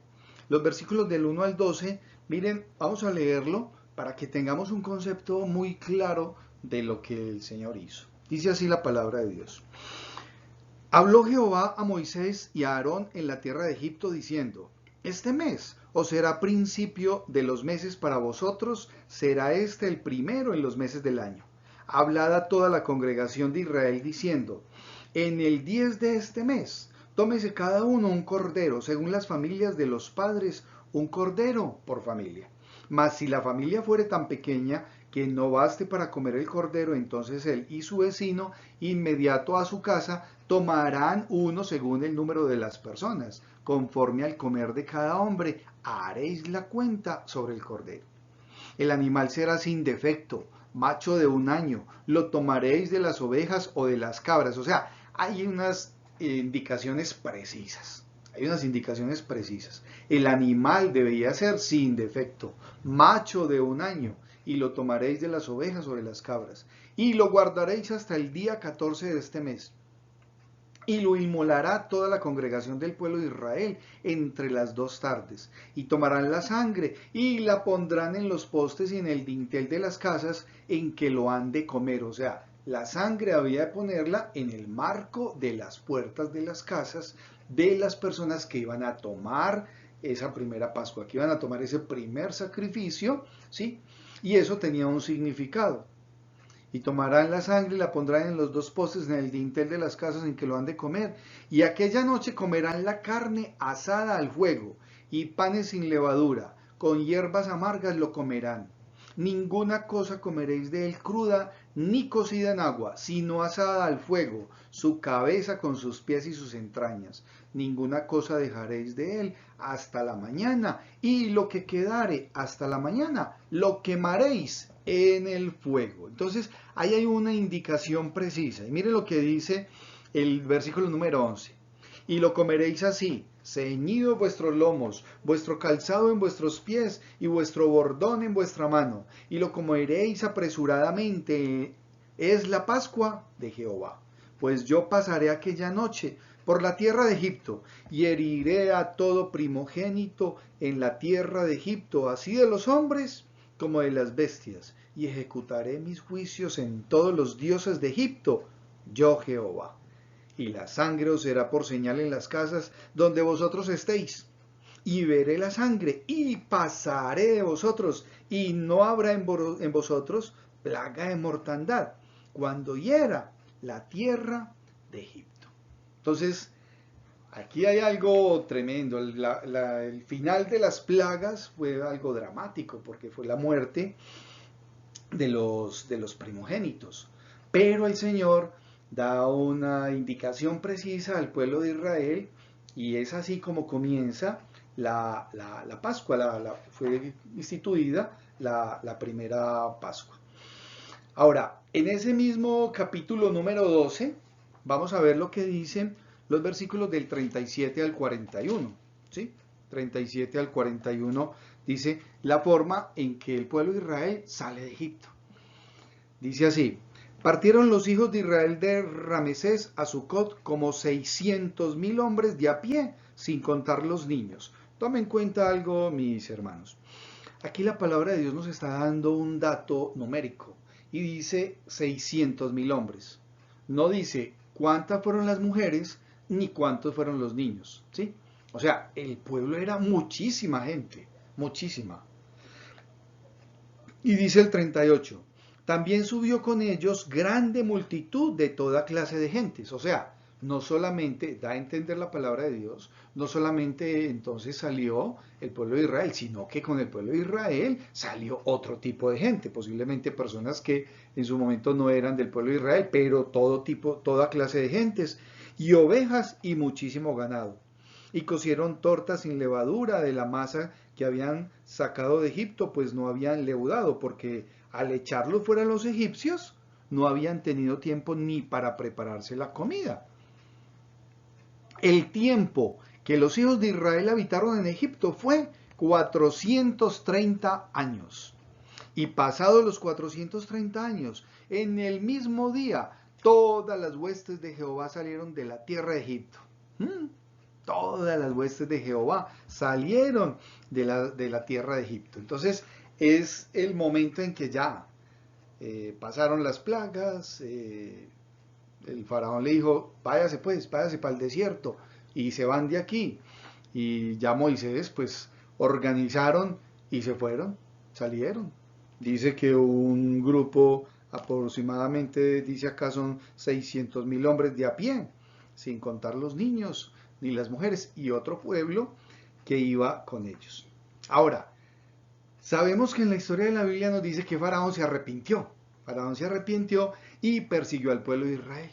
los versículos del 1 al 12. Miren, vamos a leerlo para que tengamos un concepto muy claro de lo que el Señor hizo. Dice así la palabra de Dios. Habló Jehová a Moisés y a Aarón en la tierra de Egipto, diciendo, este mes os será principio de los meses para vosotros, será este el primero en los meses del año. Hablad a toda la congregación de Israel, diciendo, en el 10 de este mes, tómese cada uno un cordero, según las familias de los padres, un cordero por familia. Mas si la familia fuere tan pequeña que no baste para comer el cordero, entonces él y su vecino, inmediato a su casa, tomarán uno según el número de las personas, conforme al comer de cada hombre, haréis la cuenta sobre el cordero. El animal será sin defecto, macho de 1 año, lo tomaréis de las ovejas o de las cabras. O sea, hay unas indicaciones precisas. El animal debería ser sin defecto, macho de 1 año, y lo tomaréis de las ovejas o de las cabras, y lo guardaréis hasta el día 14 de este mes. Y lo inmolará toda la congregación del pueblo de Israel entre las 2 tardes. Y tomarán la sangre y la pondrán en los postes y en el dintel de las casas en que lo han de comer. O sea, la sangre había de ponerla en el marco de las puertas de las casas de las personas que iban a tomar esa primera Pascua, que iban a tomar ese primer sacrificio, ¿sí? Y eso tenía un significado. Y tomarán la sangre y la pondrán en los 2 postes en el dintel de las casas en que lo han de comer. Y aquella noche comerán la carne asada al fuego y panes sin levadura, con hierbas amargas lo comerán. Ninguna cosa comeréis de él cruda, ni cocida en agua, sino asada al fuego, su cabeza con sus pies y sus entrañas. Ninguna cosa dejaréis de él hasta la mañana, y lo que quedare hasta la mañana lo quemaréis en el fuego. Entonces, ahí hay una indicación precisa. Y mire lo que dice el versículo número 11. Y lo comeréis así, ceñidos vuestros lomos, vuestro calzado en vuestros pies y vuestro bordón en vuestra mano. Y lo comeréis apresuradamente. Es la Pascua de Jehová. Pues yo pasaré aquella noche por la tierra de Egipto y heriré a todo primogénito en la tierra de Egipto, así de los hombres como de las bestias, y ejecutaré mis juicios en todos los dioses de Egipto, yo Jehová. Y la sangre os será por señal en las casas donde vosotros estéis. y veré la sangre, y pasaré de vosotros, y no habrá en vosotros plaga de mortandad, cuando hiera la tierra de Egipto. Entonces, aquí hay algo tremendo. El final de las plagas fue algo dramático, porque fue la muerte de los primogénitos. Pero el Señor da una indicación precisa al pueblo de Israel, y es así como comienza la Pascua, fue instituida la primera Pascua. Ahora, en ese mismo capítulo número 12, vamos a ver lo que dicen los versículos del 37 al 41. ¿Sí? 37 al 41 dice la forma en que el pueblo de Israel sale de Egipto. Dice así: partieron los hijos de Israel de Ramesés a Sucot como 600.000 hombres de a pie, sin contar los niños. Tomen en cuenta algo, mis hermanos. Aquí la palabra de Dios nos está dando un dato numérico y dice 600.000 hombres. No dice cuántas fueron las mujeres ni cuántos fueron los niños, ¿sí? O sea, el pueblo era muchísima gente, muchísima. Y dice el 38, también subió con ellos grande multitud de toda clase de gentes. O sea, no solamente, da a entender la palabra de Dios, no solamente entonces salió el pueblo de Israel, sino que con el pueblo de Israel salió otro tipo de gente, posiblemente personas que en su momento no eran del pueblo de Israel, pero todo tipo, toda clase de gentes, y ovejas y muchísimo ganado. Y cocieron tortas sin levadura de la masa que habían sacado de Egipto, pues no habían leudado, porque al echarlo fuera los egipcios, no habían tenido tiempo ni para prepararse la comida. El tiempo que los hijos de Israel habitaron en Egipto fue 430 años. Y pasados los 430 años, en el mismo día, todas las huestes de Jehová salieron de la tierra de Egipto. Todas las huestes de Jehová salieron de la tierra de Egipto. Entonces es el momento en que ya pasaron las plagas, el faraón le dijo, váyase pues, váyase para el desierto, y se van de aquí. Y ya Moisés pues organizaron y se fueron, salieron. Dice que un grupo aproximadamente, dice acá, son 600.000 hombres de a pie, sin contar los niños ni las mujeres, y otro pueblo que iba con ellos. Ahora, sabemos que en la historia de la Biblia nos dice que Faraón se arrepintió. Faraón se arrepintió y persiguió al pueblo de Israel.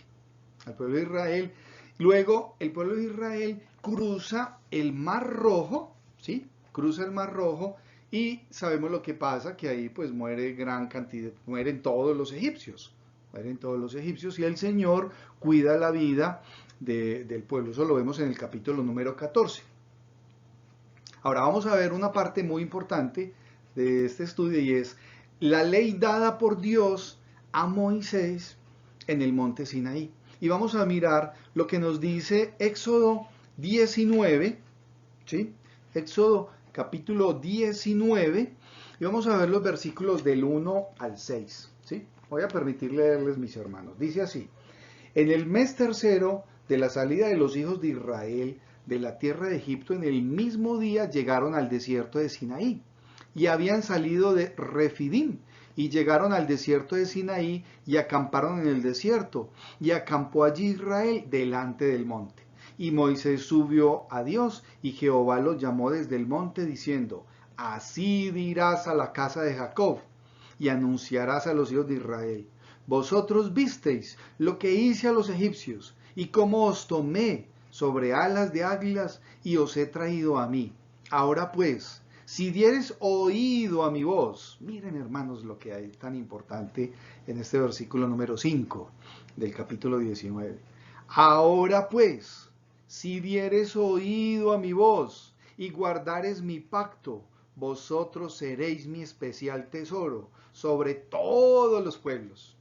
Al pueblo de Israel. Luego, el pueblo de Israel cruza el Mar Rojo, ¿sí? Cruza el Mar Rojo, y sabemos lo que pasa, que ahí pues muere gran cantidad, mueren todos los egipcios. Mueren todos los egipcios, y el Señor cuida la vida del pueblo. Eso lo vemos en el capítulo número 14. Ahora vamos a ver una parte muy importante de este estudio, y es la ley dada por Dios a Moisés en el monte Sinaí. Y vamos a mirar lo que nos dice Éxodo 19, ¿sí? Éxodo capítulo 19, y vamos a ver los versículos del 1 al 6, ¿sí? Voy a permitir leerles, mis hermanos. Dice así: en el mes tercero de la salida de los hijos de Israel de la tierra de Egipto, en el mismo día llegaron al desierto de Sinaí, y habían salido de Refidim, y llegaron al desierto de Sinaí, y acamparon en el desierto, y acampó allí Israel delante del monte. Y Moisés subió a Dios, y Jehová los llamó desde el monte, diciendo: así dirás a la casa de Jacob, y anunciarás a los hijos de Israel: vosotros visteis lo que hice a los egipcios, y cómo os tomé sobre alas de águilas, y os he traído a mí. Ahora pues, si dieres oído a mi voz, miren hermanos lo que hay tan importante en este versículo número 5 del capítulo 19. Ahora pues, si dieres oído a mi voz y guardares mi pacto, vosotros seréis mi especial tesoro sobre todos los pueblos,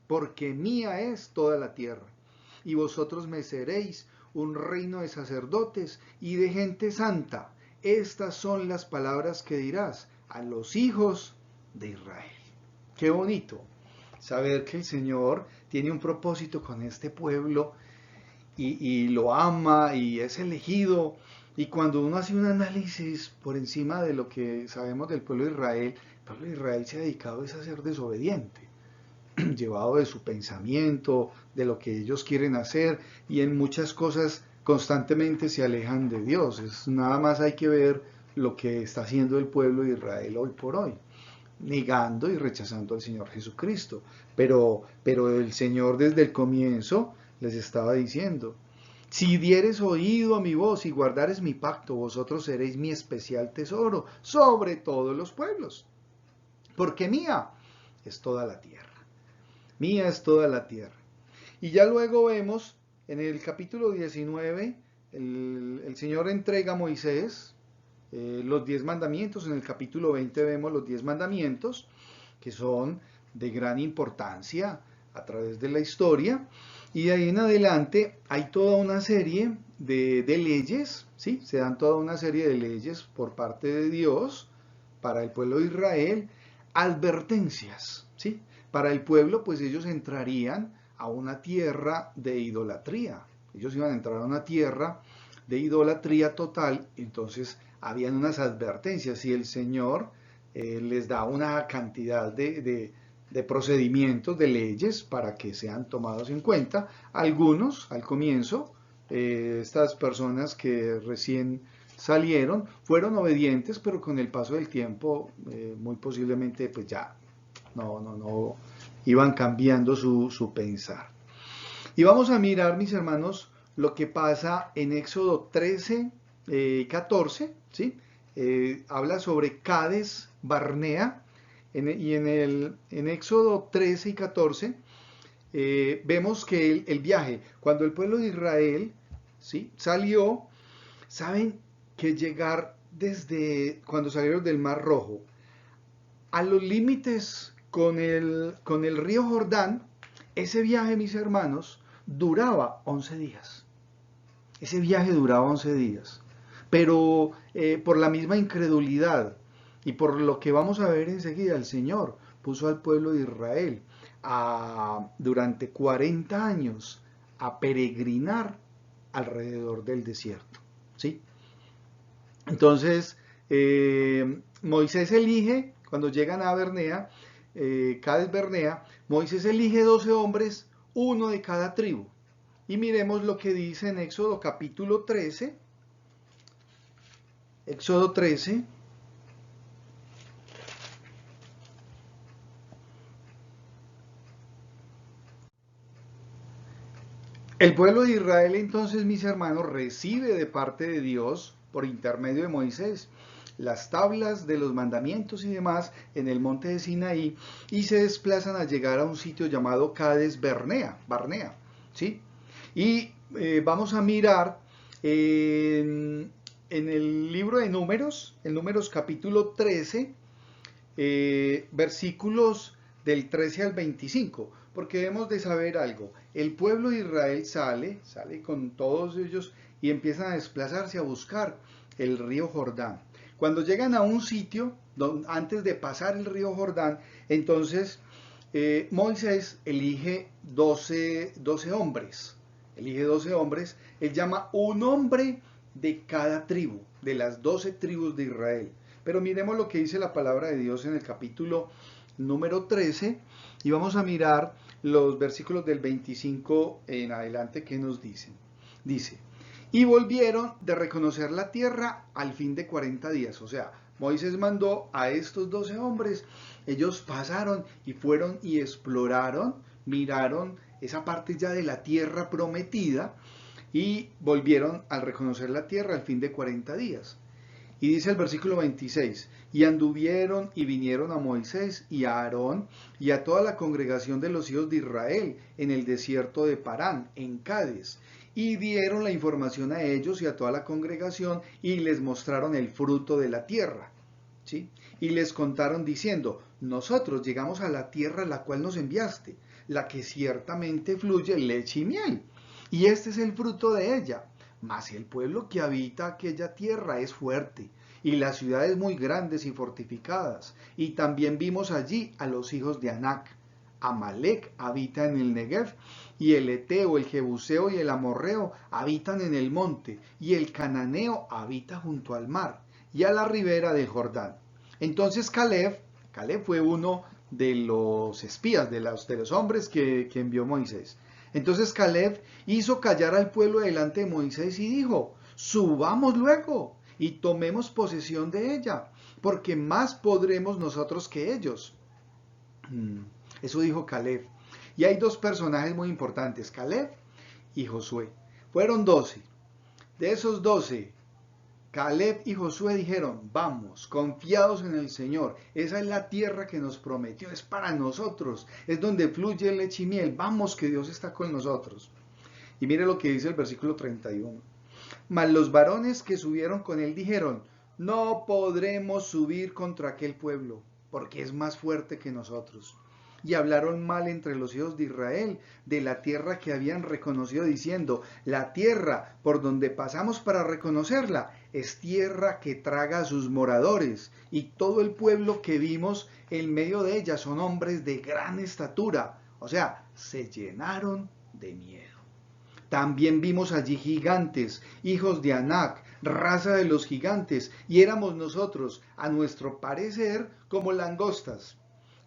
porque mía es toda la tierra, y vosotros me seréis un reino de sacerdotes y de gente santa. Estas son las palabras que dirás a los hijos de Israel. Qué bonito saber que el Señor tiene un propósito con este pueblo, y lo ama, y es elegido Y cuando uno hace un análisis por encima de lo que sabemos del pueblo de Israel, el pueblo de Israel se ha dedicado a ser desobediente, llevado de su pensamiento, de lo que ellos quieren hacer, y en muchas cosas constantemente se alejan de Dios. Nada más hay que ver lo que está haciendo el pueblo de Israel hoy por hoy, negando y rechazando al Señor Jesucristo. Pero el Señor desde el comienzo les estaba diciendo: si dieres oído a mi voz y guardares mi pacto, vosotros seréis mi especial tesoro sobre todos los pueblos, porque mía es toda la tierra. Mía es toda la tierra. Y ya luego vemos en el capítulo 19, el Señor entrega a Moisés los 10 mandamientos. En el capítulo 20 vemos los 10 mandamientos, que son de gran importancia a través de la historia. Y de ahí en adelante hay toda una serie de leyes, ¿sí? Se dan toda una serie de leyes por parte de Dios para el pueblo de Israel, advertencias, ¿sí? Para el pueblo, pues ellos entrarían a una tierra de idolatría. Ellos iban a entrar a una tierra de idolatría total. Entonces habían unas advertencias y el Señor les da una cantidad de procedimientos, de leyes para que sean tomados en cuenta. Algunos, al comienzo, estas personas que recién salieron fueron obedientes, pero con el paso del tiempo muy posiblemente pues ya no iban cambiando su pensar. Y vamos a mirar, mis hermanos, lo que pasa en Éxodo 13, 14, ¿sí? Habla sobre Cades Barnea, y en Éxodo 13 y 14 vemos que el viaje, cuando el pueblo de Israel, ¿sí?, salió, saben que llegar desde cuando salieron del Mar Rojo a los límites con el río Jordán, ese viaje, mis hermanos, duraba 11 días. Ese viaje duraba 11 días. Pero por la misma incredulidad y por lo que vamos a ver enseguida, el Señor puso al pueblo de Israel durante 40 años a peregrinar alrededor del desierto, ¿sí? Entonces, Moisés elige, cuando llegan a Bernea, Cades Bernea, Moisés elige 12 hombres, uno de cada tribu. Y miremos lo que dice en Éxodo capítulo 13. Éxodo 13. El pueblo de Israel entonces, mis hermanos, recibe de parte de Dios, por intermedio de Moisés, las tablas de los mandamientos y demás en el monte de Sinaí, y se desplazan a llegar a un sitio llamado Cades Barnea, ¿sí? Y vamos a mirar en el libro de Números, en Números capítulo 13, versículos del 13 al 25, porque debemos de saber algo. El pueblo de Israel sale con todos ellos y empiezan a desplazarse a buscar el río Jordán. Cuando llegan a un sitio, antes de pasar el río Jordán, entonces Moisés elige 12 hombres. Elige 12 hombres. Él llama un hombre de cada tribu, de las 12 tribus de Israel. Pero miremos lo que dice la palabra de Dios en el capítulo número 13 y vamos a mirar los versículos del 25 en adelante que nos dicen. Dice: y volvieron de reconocer la tierra al fin de 40 días. O sea, Moisés mandó a estos 12 hombres, ellos pasaron y fueron y exploraron, miraron esa parte ya de la tierra prometida y volvieron al reconocer la tierra al fin de 40 días. Y dice el versículo 26, y anduvieron y vinieron a Moisés y a Aarón y a toda la congregación de los hijos de Israel en el desierto de Parán, en Cades, y dieron la información a ellos y a toda la congregación y les mostraron el fruto de la tierra, ¿sí? Y les contaron diciendo: nosotros llegamos a la tierra a la cual nos enviaste, la que ciertamente fluye leche y miel, y este es el fruto de ella. Mas el pueblo que habita aquella tierra es fuerte, y las ciudades muy grandes y fortificadas. Y también vimos allí a los hijos de Anac, Amalek habita en el Negev, y el Eteo, el Jebuseo y el Amorreo habitan en el monte, y el Cananeo habita junto al mar y a la ribera del Jordán. Entonces Caleb fue uno de los espías, de los hombres que envió Moisés. Entonces Caleb hizo callar al pueblo delante de Moisés y dijo: subamos luego y tomemos posesión de ella, porque más podremos nosotros que ellos. Eso dijo Caleb. Y hay dos personajes muy importantes, Caleb y Josué. Fueron 12. De esos 12, Caleb y Josué dijeron: vamos, confiados en el Señor. Esa es la tierra que nos prometió, es para nosotros, es donde fluye leche y miel. Vamos, que Dios está con nosotros. Y mire lo que dice el versículo 31. Mas los varones que subieron con él dijeron: no podremos subir contra aquel pueblo, porque es más fuerte que nosotros. Y hablaron mal entre los hijos de Israel de la tierra que habían reconocido, diciendo: la tierra por donde pasamos para reconocerla es tierra que traga a sus moradores, y todo el pueblo que vimos en medio de ella son hombres de gran estatura. O sea, se llenaron de miedo. También vimos allí gigantes, hijos de Anac, raza de los gigantes, y éramos nosotros, a nuestro parecer, como langostas.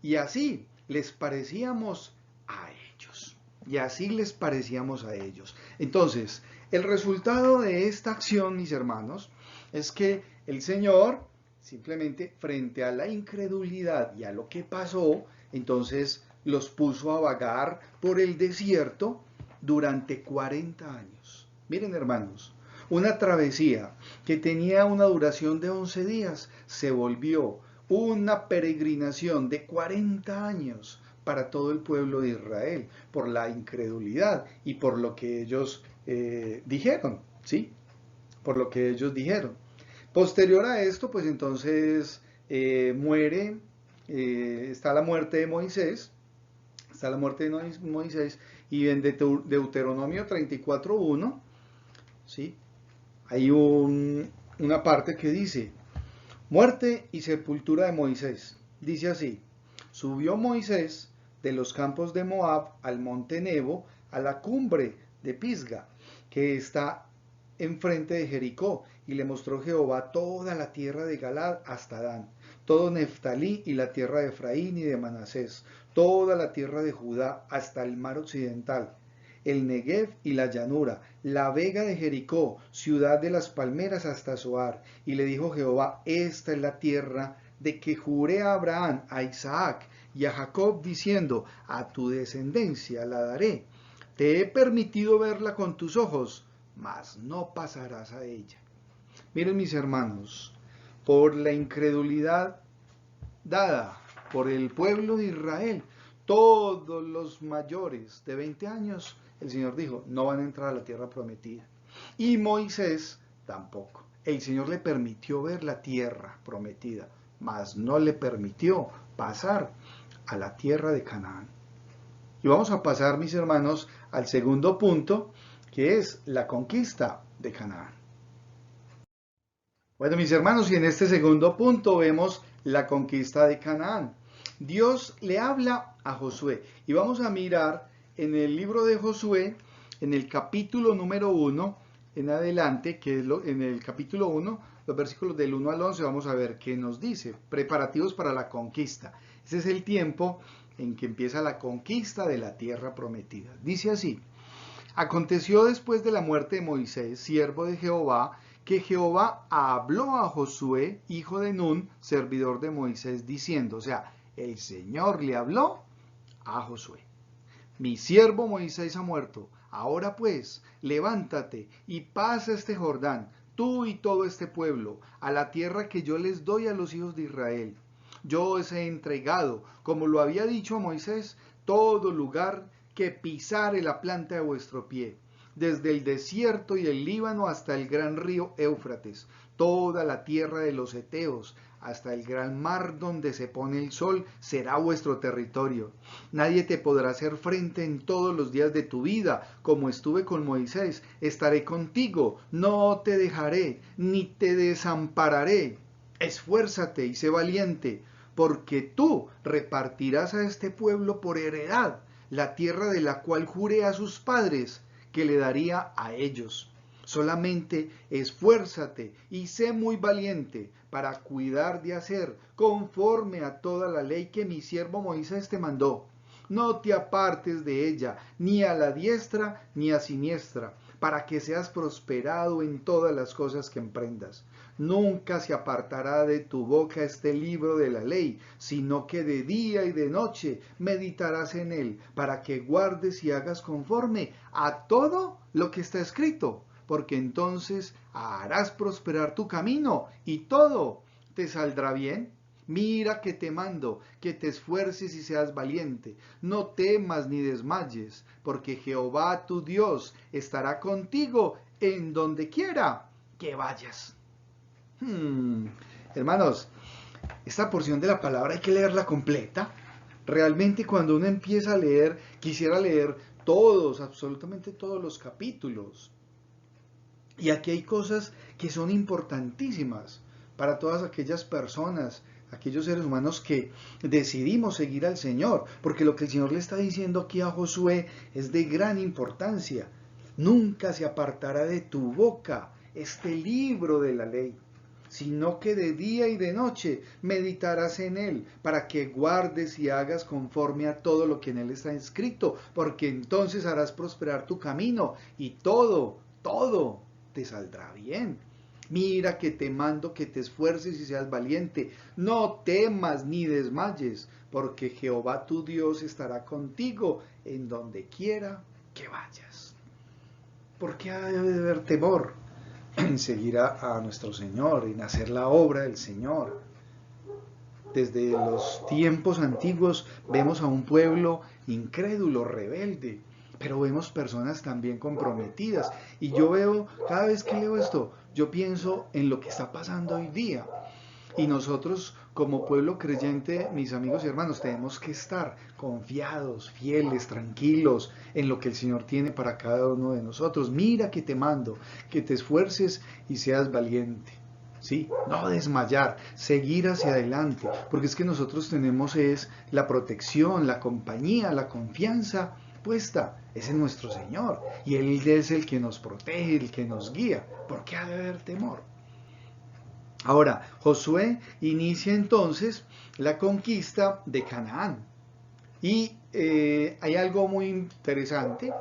Y así les parecíamos a ellos. Y así les parecíamos a ellos. Entonces, el resultado de esta acción, mis hermanos, es que el Señor, simplemente frente a la incredulidad y a lo que pasó, entonces los puso a vagar por el desierto durante 40 años. Miren, hermanos, una travesía que tenía una duración de 11 días se volvió una peregrinación de 40 años para todo el pueblo de Israel, por la incredulidad y por lo que ellos dijeron, ¿sí? Por lo que ellos dijeron. Posterior a esto, pues entonces muere, está la muerte de Moisés, y en Deuteronomio 34:1, ¿sí? Hay una parte que dice: muerte y sepultura de Moisés. Dice así: subió Moisés de los campos de Moab al monte Nebo, a la cumbre de Pisga, que está enfrente de Jericó, y le mostró Jehová toda la tierra de Galad hasta Dan, todo Neftalí y la tierra de Efraín y de Manasés, toda la tierra de Judá hasta el mar occidental, el Negev y la llanura, la vega de Jericó, ciudad de las palmeras hasta Zoar. Y le dijo Jehová: esta es la tierra de que juré a Abraham, a Isaac y a Jacob, diciendo: a tu descendencia la daré. Te he permitido verla con tus ojos, mas no pasarás a ella. Miren, mis hermanos, por la incredulidad dada por el pueblo de Israel, todos los mayores de 20 años, el Señor dijo: no van a entrar a la tierra prometida. Y Moisés tampoco. El Señor le permitió ver la tierra prometida, mas no le permitió pasar a la tierra de Canaán. Y vamos a pasar, mis hermanos, al segundo punto, que es la conquista de Canaán. Bueno, mis hermanos, y en este segundo punto vemos la conquista de Canaán. Dios le habla a Josué, y vamos a mirar en el libro de Josué, en el capítulo número 1, en adelante, que es en el capítulo 1, los versículos del 1 al 11, vamos a ver qué nos dice: preparativos para la conquista. Ese es el tiempo en que empieza la conquista de la tierra prometida. Dice así: aconteció después de la muerte de Moisés, siervo de Jehová, que Jehová habló a Josué, hijo de Nun, servidor de Moisés, diciendo, o sea, el Señor le habló a Josué: mi siervo Moisés ha muerto. Ahora pues, levántate y pasa este Jordán, tú y todo este pueblo, a la tierra que yo les doy a los hijos de Israel. Yo os he entregado, como lo había dicho a Moisés, todo lugar que pisare la planta de vuestro pie, desde el desierto y el Líbano hasta el gran río Éufrates, toda la tierra de los heteos, hasta el gran mar donde se pone el sol, será vuestro territorio. Nadie te podrá hacer frente en todos los días de tu vida, como estuve con Moisés. Estaré contigo, no te dejaré, ni te desampararé. Esfuérzate y sé valiente, porque tú repartirás a este pueblo por heredad la tierra de la cual juré a sus padres que le daría a ellos. Solamente esfuérzate y sé muy valiente para cuidar de hacer conforme a toda la ley que mi siervo Moisés te mandó. No te apartes de ella, ni a la diestra ni a siniestra, para que seas prosperado en todas las cosas que emprendas. Nunca se apartará de tu boca este libro de la ley, sino que de día y de noche meditarás en él, para que guardes y hagas conforme a todo lo que está escrito, porque entonces harás prosperar tu camino y todo te saldrá bien. Mira que te mando, que te esfuerces y seas valiente. No temas ni desmayes, porque Jehová tu Dios estará contigo en donde quiera que vayas. Hermanos, esta porción de la palabra hay que leerla completa. Realmente cuando uno empieza a leer, quisiera leer todos, absolutamente todos los capítulos. Y aquí hay cosas que son importantísimas para todas aquellas personas, aquellos seres humanos que decidimos seguir al Señor, porque lo que el Señor le está diciendo aquí a Josué es de gran importancia. Nunca se apartará de tu boca este libro de la ley, sino que de día y de noche meditarás en él, para que guardes y hagas conforme a todo lo que en él está escrito, porque entonces harás prosperar tu camino y todo te saldrá bien. Mira que te mando que te esfuerces y seas valiente. No temas ni desmayes, porque Jehová tu Dios estará contigo en donde quiera que vayas. ¿Por qué debe de haber temor en seguir a nuestro Señor, en hacer la obra del Señor? Desde los tiempos antiguos vemos a un pueblo incrédulo, rebelde, pero vemos personas también comprometidas. Y yo veo, cada vez que leo esto, yo pienso en lo que está pasando hoy día. Y nosotros, como pueblo creyente, mis amigos y hermanos, tenemos que estar confiados, fieles, tranquilos en lo que el Señor tiene para cada uno de nosotros. Mira que te mando, que te esfuerces y seas valiente. ¿Sí? No desmayar, seguir hacia adelante, porque es que nosotros tenemos es la protección, la compañía, la confianza puesta, es en nuestro Señor, y Él es el que nos protege, el que nos guía. ¿Por qué ha de haber temor? Ahora, Josué inicia entonces la conquista de Canaán. Y hay algo muy interesante,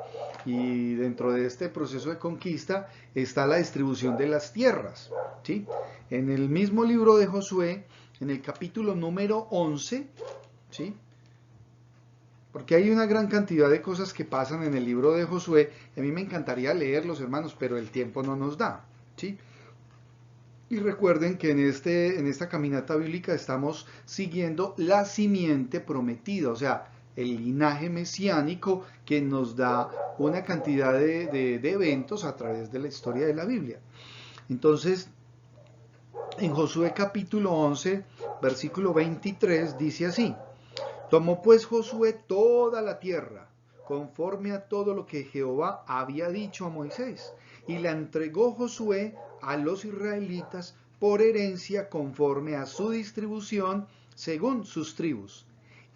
y dentro de este proceso de conquista está la distribución de las tierras. ¿Sí? En el mismo libro de Josué, en el capítulo número 11, ¿sí? Porque hay una gran cantidad de cosas que pasan en el libro de Josué, y a mí me encantaría leerlos, hermanos, pero el tiempo no nos da. ¿Sí? Y recuerden que en esta caminata bíblica estamos siguiendo la simiente prometida, o sea, el linaje mesiánico que nos da una cantidad de eventos a través de la historia de la Biblia. Entonces, en Josué capítulo 11, versículo 23, dice así: Tomó pues Josué toda la tierra, conforme a todo lo que Jehová había dicho a Moisés, y la entregó Josué a los israelitas por herencia conforme a su distribución según sus tribus.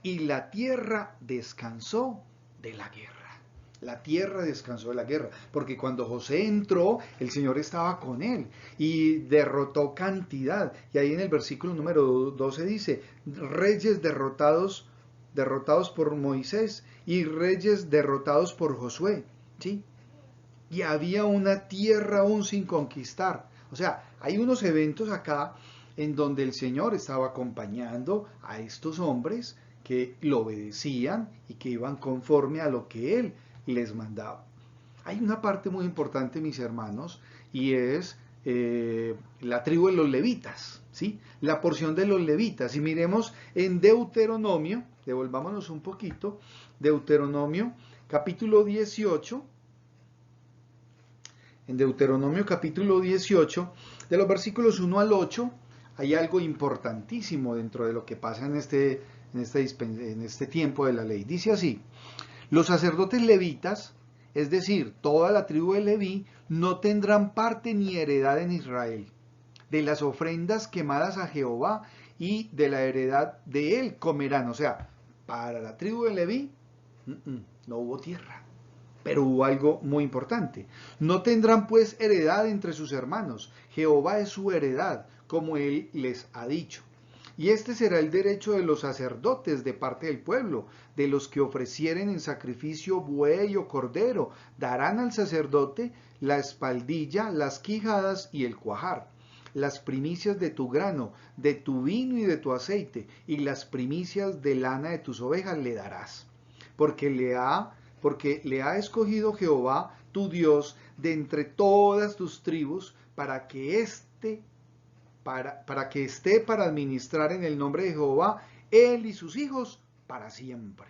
Y la tierra descansó de la guerra. La tierra descansó de la guerra, porque cuando José entró, el Señor estaba con él y derrotó cantidad. Y ahí en el versículo número 12 dice: reyes derrotados por Moisés y reyes derrotados por Josué. ¿Sí? Y había una tierra aún sin conquistar. O sea, hay unos eventos acá en donde el Señor estaba acompañando a estos hombres que lo obedecían y que iban conforme a lo que Él les mandaba. Hay una parte muy importante, mis hermanos, y es la tribu de los levitas, ¿sí? La porción de los levitas. Y miremos en Deuteronomio, devolvámonos un poquito, Deuteronomio capítulo 18, en Deuteronomio capítulo 18, de los versículos 1 al 8, hay algo importantísimo dentro de lo que pasa en este tiempo de la ley. Dice así: los sacerdotes levitas, es decir, toda la tribu de Leví, no tendrán parte ni heredad en Israel, de las ofrendas quemadas a Jehová y de la heredad de él comerán. O sea, para la tribu de Leví no hubo tierra. Pero hubo algo muy importante. No tendrán pues heredad entre sus hermanos. Jehová es su heredad, como él les ha dicho. Y este será el derecho de los sacerdotes de parte del pueblo, de los que ofrecieren en sacrificio buey o cordero. Darán al sacerdote la espaldilla, las quijadas y el cuajar, las primicias de tu grano, de tu vino y de tu aceite, y las primicias de lana de tus ovejas le darás. Porque le ha escogido Jehová tu Dios de entre todas tus tribus para que esté para administrar en el nombre de Jehová él y sus hijos para siempre.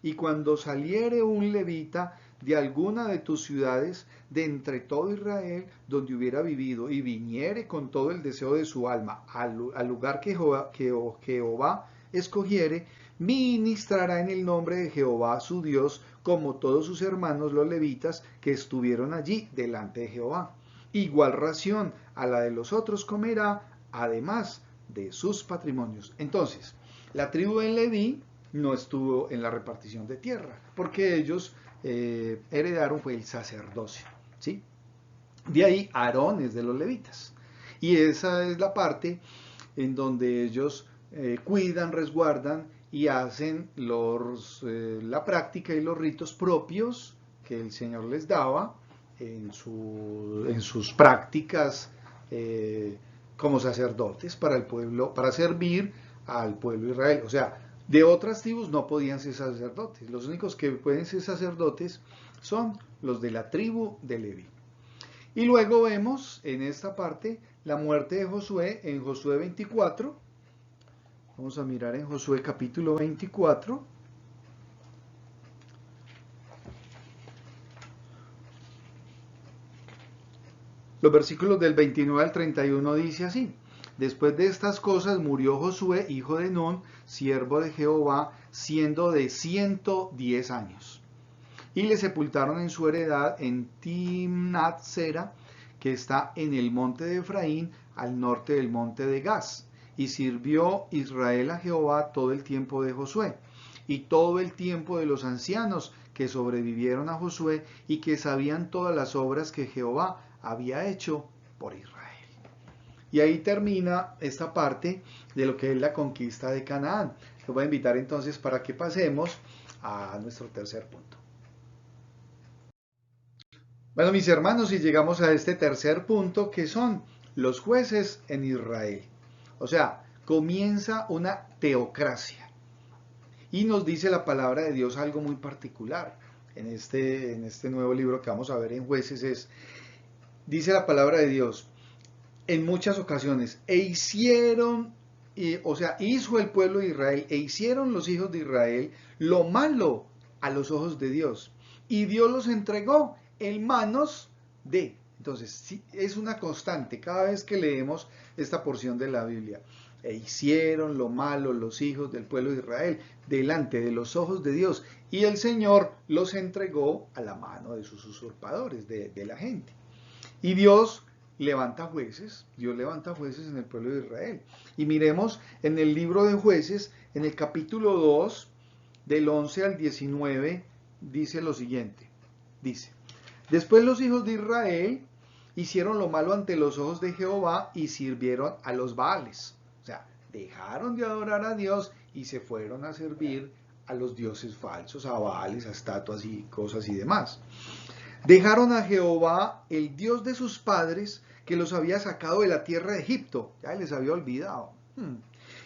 Y cuando saliere un levita de alguna de tus ciudades, de entre todo Israel, donde hubiera vivido, y viniere con todo el deseo de su alma al lugar que Jehová escogiere, ministrará en el nombre de Jehová su Dios, como todos sus hermanos los levitas que estuvieron allí delante de Jehová. Igual ración a la de los otros comerá, además de sus patrimonios. Entonces, la tribu de Leví no estuvo en la repartición de tierra, porque ellos heredaron fue el sacerdocio, ¿sí? De ahí Aarón es de los levitas. Y esa es la parte en donde ellos cuidan, resguardan y hacen la práctica y los ritos propios que el Señor les daba en sus prácticas como sacerdotes para el pueblo, para servir al pueblo de Israel. O sea, de otras tribus no podían ser sacerdotes. Los únicos que pueden ser sacerdotes son los de la tribu de Leví. Y luego vemos en esta parte la muerte de Josué en Josué 24. Vamos a mirar en Josué capítulo 24. Los versículos del 29 al 31 dice así: Después de estas cosas murió Josué, hijo de Nun, siervo de Jehová, siendo de 110 años. Y le sepultaron en su heredad en Timnat Sera, que está en el monte de Efraín, al norte del monte de Gaz. Y sirvió Israel a Jehová todo el tiempo de Josué, y todo el tiempo de los ancianos que sobrevivieron a Josué, y que sabían todas las obras que Jehová había hecho por Israel. Y ahí termina esta parte de lo que es la conquista de Canaán. Les voy a invitar entonces para que pasemos a nuestro tercer punto. Bueno, mis hermanos, y llegamos a este tercer punto, que son los jueces en Israel. O sea, comienza una teocracia. Y nos dice la palabra de Dios algo muy particular. En este nuevo libro que vamos a ver en Jueces dice la palabra de Dios en muchas ocasiones, hizo el pueblo de Israel, hicieron los hijos de Israel lo malo a los ojos de Dios, y Dios los entregó en manos de. Entonces, sí, es una constante cada vez que leemos esta porción de la Biblia. Hicieron lo malo los hijos del pueblo de Israel delante de los ojos de Dios, y el Señor los entregó a la mano de sus usurpadores, de la gente. Y Dios levanta jueces en el pueblo de Israel. Y miremos en el libro de Jueces, en el capítulo 2, del 11 al 19, dice lo siguiente. Dice: Después los hijos de Israel hicieron lo malo ante los ojos de Jehová y sirvieron a los Baales. O sea, dejaron de adorar a Dios y se fueron a servir a los dioses falsos, a Baales, a estatuas y cosas y demás. Dejaron a Jehová, el Dios de sus padres, que los había sacado de la tierra de Egipto. Ya les había olvidado.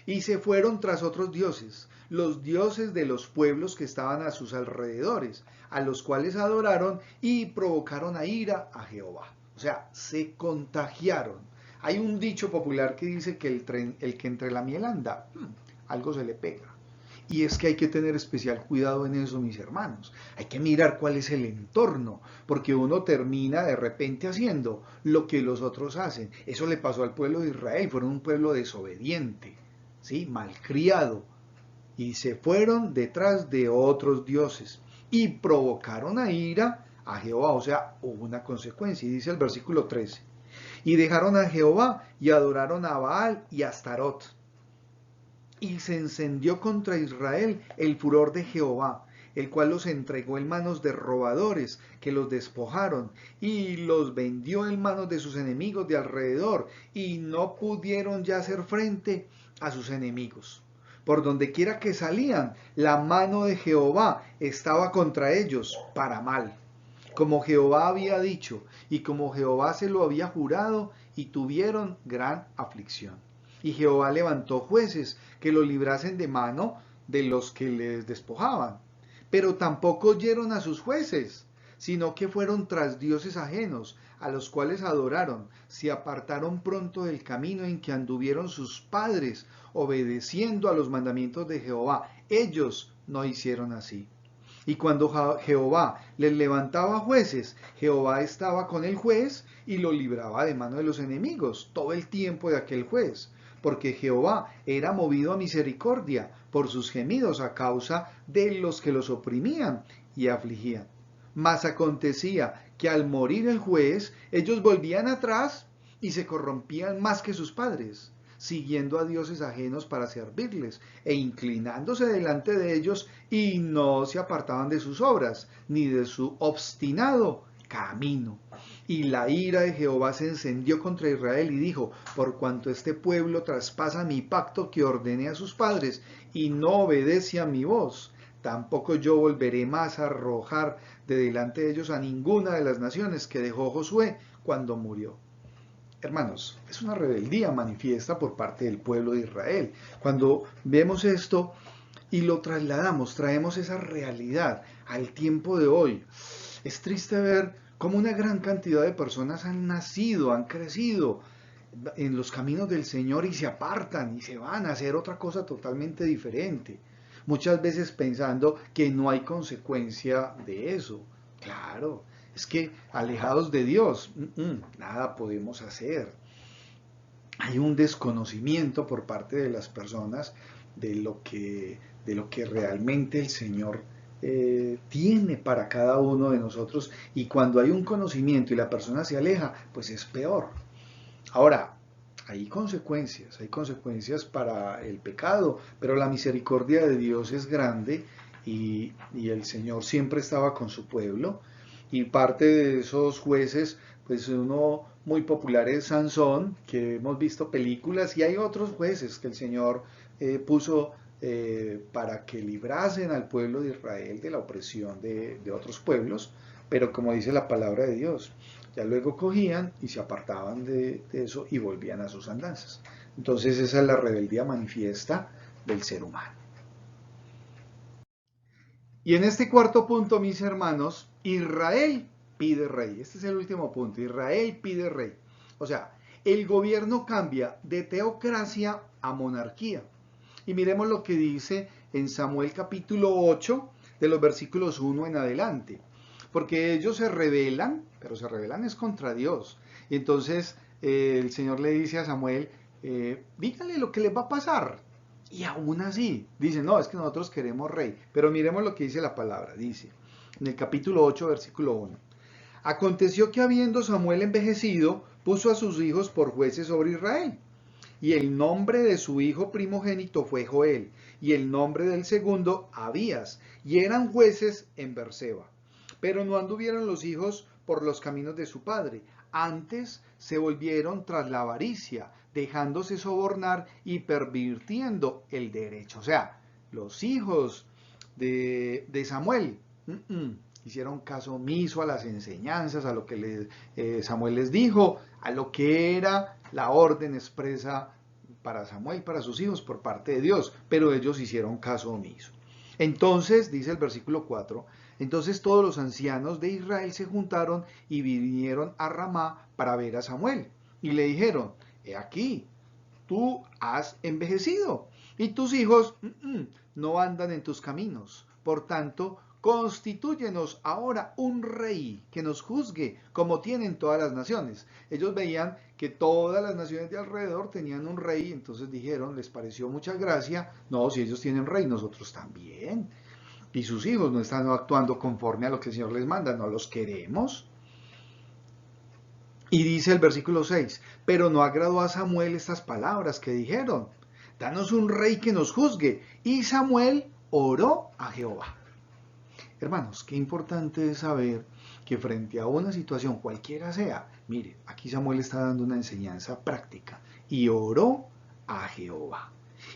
Y se fueron tras otros dioses, los dioses de los pueblos que estaban a sus alrededores, a los cuales adoraron y provocaron a ira a Jehová. O sea, se contagiaron. Hay un dicho popular que dice que el que entre la miel anda, algo se le pega. Y es que hay que tener especial cuidado en eso, mis hermanos. Hay que mirar cuál es el entorno, porque uno termina de repente haciendo lo que los otros hacen. Eso le pasó al pueblo de Israel, fueron un pueblo desobediente, ¿sí? Malcriado, y se fueron detrás de otros dioses y provocaron a ira a Jehová. O sea, hubo una consecuencia, y dice el versículo 13: Y dejaron a Jehová y adoraron a Baal y a Astarot. y se encendió contra Israel el furor de Jehová, el cual los entregó en manos de robadores, que los despojaron, y los vendió en manos de sus enemigos de alrededor, y no pudieron ya hacer frente a sus enemigos. Por donde quiera que salían, la mano de Jehová estaba contra ellos para mal, como Jehová había dicho, y como Jehová se lo había jurado, y tuvieron gran aflicción. Y Jehová levantó jueces que los librasen de mano de los que les despojaban. Pero tampoco oyeron a sus jueces, sino que fueron tras dioses ajenos, a los cuales adoraron, se apartaron pronto del camino en que anduvieron sus padres, obedeciendo a los mandamientos de Jehová. Ellos no hicieron así. Y cuando Jehová les levantaba jueces, Jehová estaba con el juez y lo libraba de mano de los enemigos todo el tiempo de aquel juez, porque Jehová era movido a misericordia por sus gemidos a causa de los que los oprimían y afligían. Mas acontecía que al morir el juez, ellos volvían atrás y se corrompían más que sus padres, siguiendo a dioses ajenos para servirles, e inclinándose delante de ellos, y no se apartaban de sus obras, ni de su obstinado camino. Y la ira de Jehová se encendió contra Israel y dijo, por cuanto este pueblo traspasa mi pacto que ordené a sus padres, y no obedece a mi voz, tampoco yo volveré más a arrojar de delante de ellos a ninguna de las naciones que dejó Josué cuando murió. Hermanos, es una rebeldía manifiesta por parte del pueblo de Israel. Cuando vemos esto y lo trasladamos, traemos esa realidad al tiempo de hoy. Es triste ver cómo una gran cantidad de personas han nacido, han crecido en los caminos del Señor y se apartan y se van a hacer otra cosa totalmente diferente. Muchas veces pensando que no hay consecuencia de eso. Claro, es que alejados de Dios, nada podemos hacer. Hay un desconocimiento por parte de las personas de lo que realmente el Señor tiene para cada uno de nosotros, y cuando hay un conocimiento y la persona se aleja, pues es peor. Ahora, hay consecuencias para el pecado, pero la misericordia de Dios es grande y el Señor siempre estaba con su pueblo. Y parte de esos jueces, pues uno muy popular es Sansón, que hemos visto películas, y hay otros jueces que el Señor puso para que librasen al pueblo de Israel de la opresión de otros pueblos, pero como dice la palabra de Dios, ya luego cogían y se apartaban de eso y volvían a sus andanzas. Entonces esa es la rebeldía manifiesta del ser humano. Y en este cuarto punto, mis hermanos, Israel pide rey. Este es el último punto. Israel pide rey. O sea, el gobierno cambia de teocracia a monarquía. Y miremos lo que dice en Samuel capítulo 8, de los versículos 1 en adelante. Porque ellos se rebelan, pero se rebelan es contra Dios. Y entonces el Señor le dice a Samuel, díganle lo que les va a pasar. Y aún así, dice, no, es que nosotros queremos rey. Pero miremos lo que dice la palabra. Dice, en el capítulo 8, versículo 1. Aconteció que habiendo Samuel envejecido, puso a sus hijos por jueces sobre Israel. Y el nombre de su hijo primogénito fue Joel, y el nombre del segundo Abías, y eran jueces en Berseba. Pero no anduvieron los hijos por los caminos de su padre, antes se volvieron tras la avaricia, dejándose sobornar y pervirtiendo el derecho. O sea, los hijos de Samuel hicieron caso omiso a las enseñanzas, a lo que Samuel les dijo, a lo que era la orden expresa para Samuel, para sus hijos, por parte de Dios, pero ellos hicieron caso omiso. Entonces, dice el versículo 4, entonces todos los ancianos de Israel se juntaron y vinieron a Ramá para ver a Samuel. Y le dijeron, he aquí, tú has envejecido y tus hijos no andan en tus caminos. Por tanto, constitúyenos ahora un rey que nos juzgue como tienen todas las naciones. Ellos veían que todas las naciones de alrededor tenían un rey, entonces dijeron, les pareció mucha gracia, no, si ellos tienen rey, nosotros también. Y sus hijos no están actuando conforme a lo que el Señor les manda, no los queremos. Y dice el versículo 6, pero no agradó a Samuel estas palabras que dijeron. danos un rey que nos juzgue. Y Samuel oró a Jehová. Hermanos, qué importante es saber que frente a una situación cualquiera sea, mire, aquí Samuel está dando una enseñanza práctica, y oró a Jehová.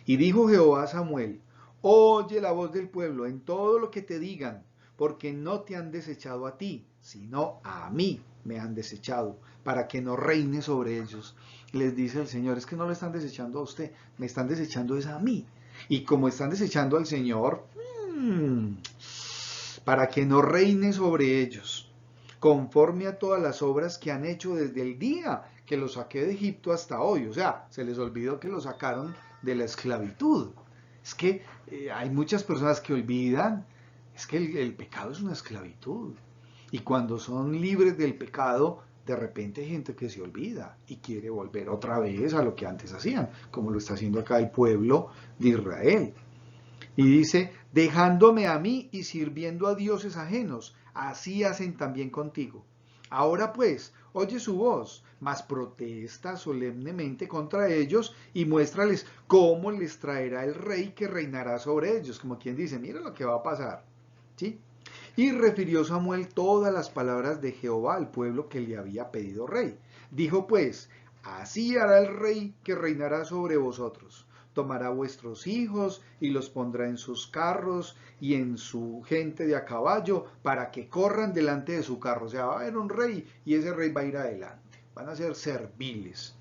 Y dijo Jehová a Samuel, oye la voz del pueblo en todo lo que te digan, porque no te han desechado a ti, sino a mí me han desechado, para que no reine sobre ellos. Les dice el Señor, es que no lo están desechando a usted, me están desechando es a mí. Y como están desechando al Señor, para que no reine sobre ellos, conforme a todas las obras que han hecho desde el día que los saqué de Egipto hasta hoy. O sea, se les olvidó que los sacaron de la esclavitud. Es que hay muchas personas que olvidan, es que el pecado es una esclavitud. Y cuando son libres del pecado, de repente hay gente que se olvida y quiere volver otra vez a lo que antes hacían, como lo está haciendo acá el pueblo de Israel. Y dice, dejándome a mí y sirviendo a dioses ajenos, así hacen también contigo. Ahora pues, oye su voz, mas protesta solemnemente contra ellos y muéstrales cómo les traerá el rey que reinará sobre ellos. Como quien dice, mira lo que va a pasar. ¿Sí? Y refirió Samuel todas las palabras de Jehová al pueblo que le había pedido rey. Dijo pues, así hará el rey que reinará sobre vosotros. Tomará vuestros hijos y los pondrá en sus carros y en su gente de a caballo para que corran delante de su carro. O sea, va a haber un rey y ese rey va a ir adelante. Van a ser serviles.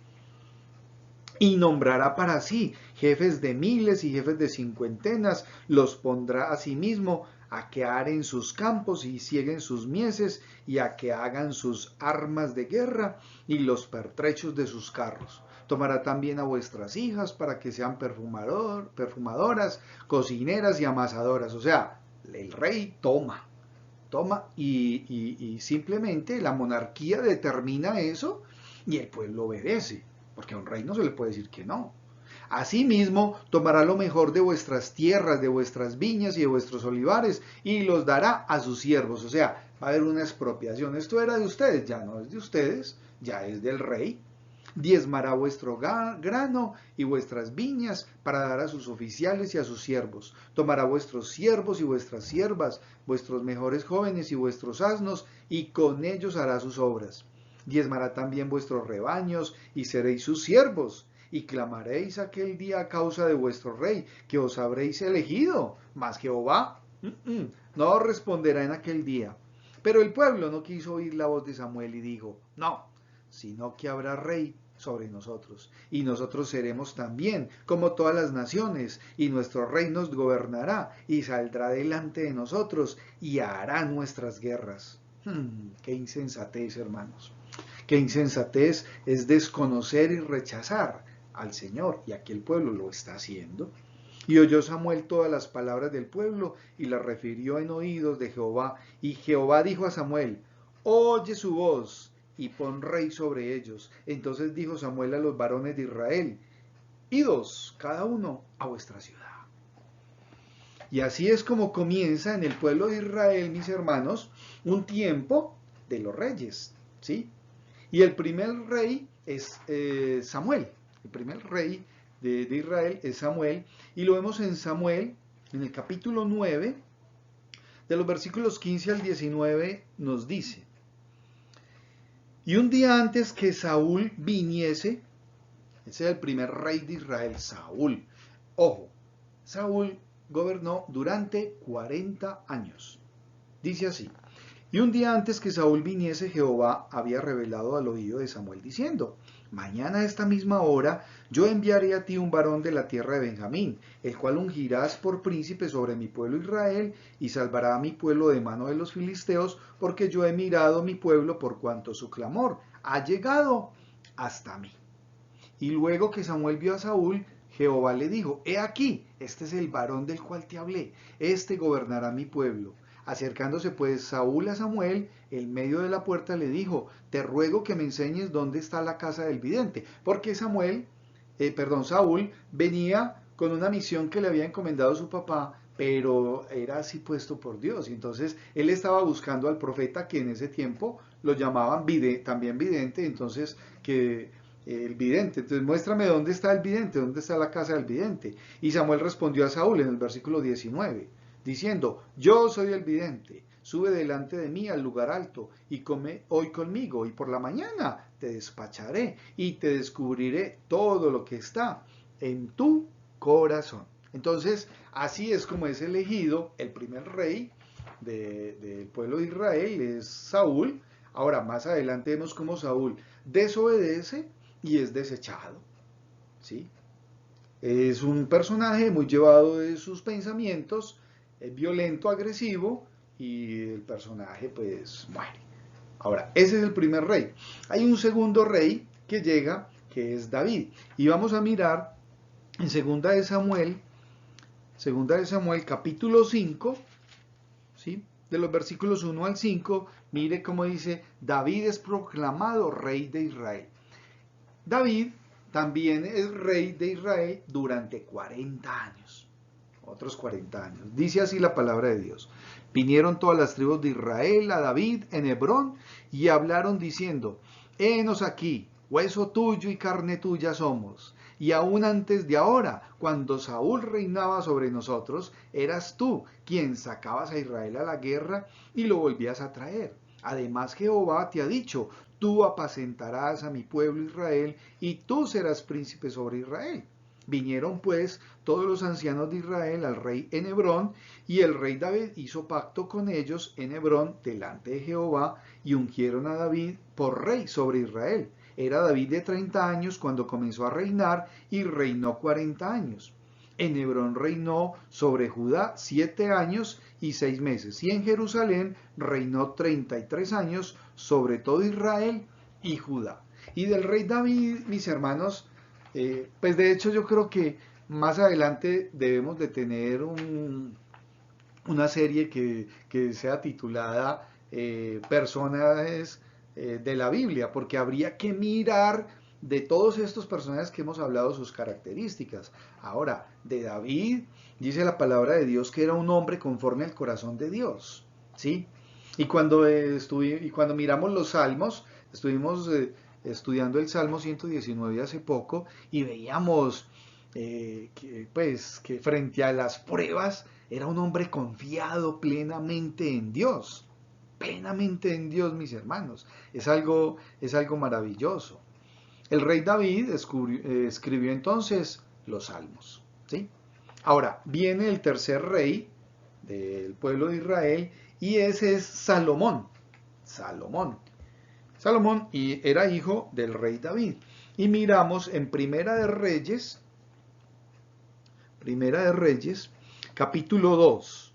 Y nombrará para sí jefes de miles y jefes de cincuentenas, los pondrá a sí mismo a que aren sus campos y cieguen sus mieses y a que hagan sus armas de guerra y los pertrechos de sus carros. Tomará también a vuestras hijas para que sean perfumadoras, cocineras y amasadoras. O sea, el rey toma y simplemente la monarquía determina eso y el pueblo obedece, porque a un rey no se le puede decir que no. Asimismo, tomará lo mejor de vuestras tierras, de vuestras viñas y de vuestros olivares, y los dará a sus siervos. O sea, va a haber una expropiación. Esto era de ustedes, ya no es de ustedes, ya es del rey. Diezmará vuestro grano y vuestras viñas para dar a sus oficiales y a sus siervos. Tomará vuestros siervos y vuestras siervas, vuestros mejores jóvenes y vuestros asnos, y con ellos hará sus obras. Diezmará también vuestros rebaños, y seréis sus siervos. Y clamaréis aquel día a causa de vuestro rey, que os habréis elegido. Mas Jehová no os responderá en aquel día. Pero el pueblo no quiso oír la voz de Samuel y dijo, no, sino que habrá rey sobre nosotros, y nosotros seremos también como todas las naciones, y nuestro rey nos gobernará, y saldrá delante de nosotros, y hará nuestras guerras. Qué insensatez, hermanos. Qué insensatez es desconocer y rechazar al Señor, y aquí el pueblo lo está haciendo. Y oyó Samuel todas las palabras del pueblo, y las refirió en oídos de Jehová, y Jehová dijo a Samuel, oye su voz, y pon rey sobre ellos. Entonces dijo Samuel a los varones de Israel, idos cada uno a vuestra ciudad. Y así es como comienza en el pueblo de Israel, mis hermanos, un tiempo de los reyes, ¿sí? Y el primer rey es Samuel, el primer rey de Israel es Samuel, y lo vemos en Samuel, en el capítulo 9, de los versículos 15 al 19, nos dice, y un día antes que Saúl viniese, ese es el primer rey de Israel, Saúl. Ojo, Saúl gobernó durante 40 años. Dice así, y un día antes que Saúl viniese, Jehová había revelado al oído de Samuel diciendo, mañana a esta misma hora yo enviaré a ti un varón de la tierra de Benjamín, el cual ungirás por príncipe sobre mi pueblo Israel, y salvará a mi pueblo de mano de los filisteos, porque yo he mirado mi pueblo por cuanto su clamor ha llegado hasta mí. Y luego que Samuel vio a Saúl, Jehová le dijo, he aquí, este es el varón del cual te hablé, este gobernará mi pueblo. Acercándose pues Saúl a Samuel, en medio de la puerta le dijo, te ruego que me enseñes dónde está la casa del vidente, porque Saúl venía con una misión que le había encomendado su papá, pero era así puesto por Dios. Y entonces él estaba buscando al profeta que en ese tiempo lo llamaban también vidente, entonces que el vidente. Entonces muéstrame dónde está el vidente, dónde está la casa del vidente. Y Samuel respondió a Saúl en el versículo 19, diciendo, yo soy el vidente, sube delante de mí al lugar alto y come hoy conmigo, y por la mañana te despacharé y te descubriré todo lo que está en tu corazón. Entonces, así es como es elegido el primer rey del pueblo de Israel, es Saúl. Ahora, más adelante vemos cómo Saúl desobedece y es desechado, ¿sí? Es un personaje muy llevado de sus pensamientos, es violento, agresivo, y el personaje pues muere. Ahora, ese es el primer rey. Hay un segundo rey que llega, que es David. Y vamos a mirar en Segunda de Samuel capítulo 5, ¿sí? De los versículos 1 al 5, mire cómo dice, David es proclamado rey de Israel. David también es rey de Israel durante 40 años, otros 40 años. Dice así la palabra de Dios. Vinieron todas las tribus de Israel a David en Hebrón y hablaron diciendo, henos aquí, hueso tuyo y carne tuya somos. Y aún antes de ahora, cuando Saúl reinaba sobre nosotros, eras tú quien sacabas a Israel a la guerra y lo volvías a traer. Además Jehová te ha dicho, tú apacentarás a mi pueblo Israel y tú serás príncipe sobre Israel. Vinieron pues todos los ancianos de Israel al rey en Hebrón, y el rey David hizo pacto con ellos en Hebrón delante de Jehová, y ungieron a David por rey sobre Israel. Era David de 30 años cuando comenzó a reinar, y reinó 40 años. En Hebrón reinó sobre Judá 7 años y 6 meses, y en Jerusalén reinó 33 años sobre todo Israel y Judá. Y del rey David, mis hermanos, pues de hecho yo creo que más adelante debemos de tener una serie que sea titulada Personajes de la Biblia, porque habría que mirar de todos estos personajes que hemos hablado sus características. Ahora, de David dice la palabra de Dios que era un hombre conforme al corazón de Dios, ¿sí? Y cuando miramos los salmos, estuvimos estudiando el Salmo 119 hace poco y veíamos que frente a las pruebas era un hombre confiado plenamente en Dios. Plenamente en Dios, mis hermanos. Es algo maravilloso. El rey David escribió entonces los salmos, ¿sí? Ahora, viene el tercer rey del pueblo de Israel y ese es Salomón. Salomón. Salomón era hijo del rey David. Y miramos en Primera de Reyes, capítulo 2.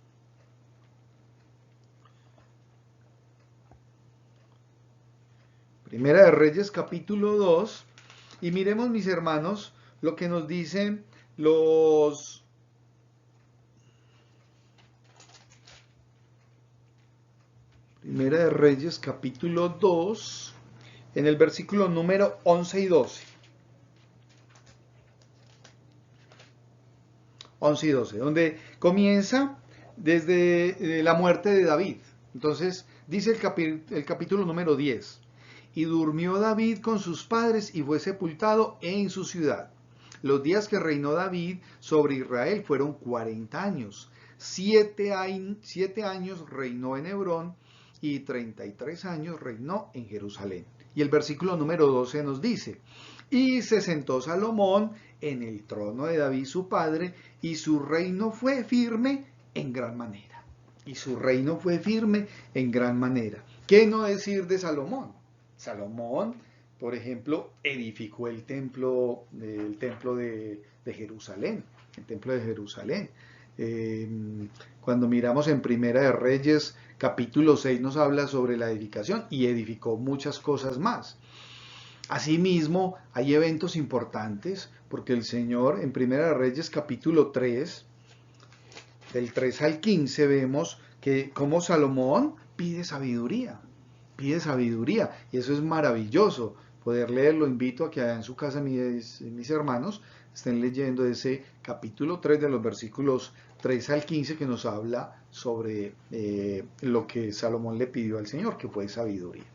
Primera de Reyes, capítulo 2. Y miremos, mis hermanos, lo que nos dicen los... Primera de Reyes, capítulo 2, en el versículo número 11 y 12. 11 y 12, donde comienza desde la muerte de David. Entonces, dice el capítulo número 10. Y durmió David con sus padres y fue sepultado en su ciudad. Los días que reinó David sobre Israel fueron 40 años. 7 años reinó en Hebrón y 33 años reinó en Jerusalén. Y el versículo número 12 nos dice, y se sentó Salomón en el trono de David su padre, y su reino fue firme en gran manera. Y su reino fue firme en gran manera. ¿Qué no decir de Salomón? Salomón, por ejemplo, edificó el templo de Jerusalén, el templo de Jerusalén. Cuando miramos en Primera de Reyes, capítulo 6 nos habla sobre la edificación y edificó muchas cosas más. Asimismo, hay eventos importantes porque el Señor en Primera de Reyes, capítulo 3, del 3 al 15, vemos que como Salomón pide sabiduría y eso es maravilloso poder leerlo. Invito a que en su casa mis hermanos estén leyendo ese capítulo 3 de los versículos 3 al 15 que nos habla sobre lo que Salomón le pidió al Señor, que fue sabiduría.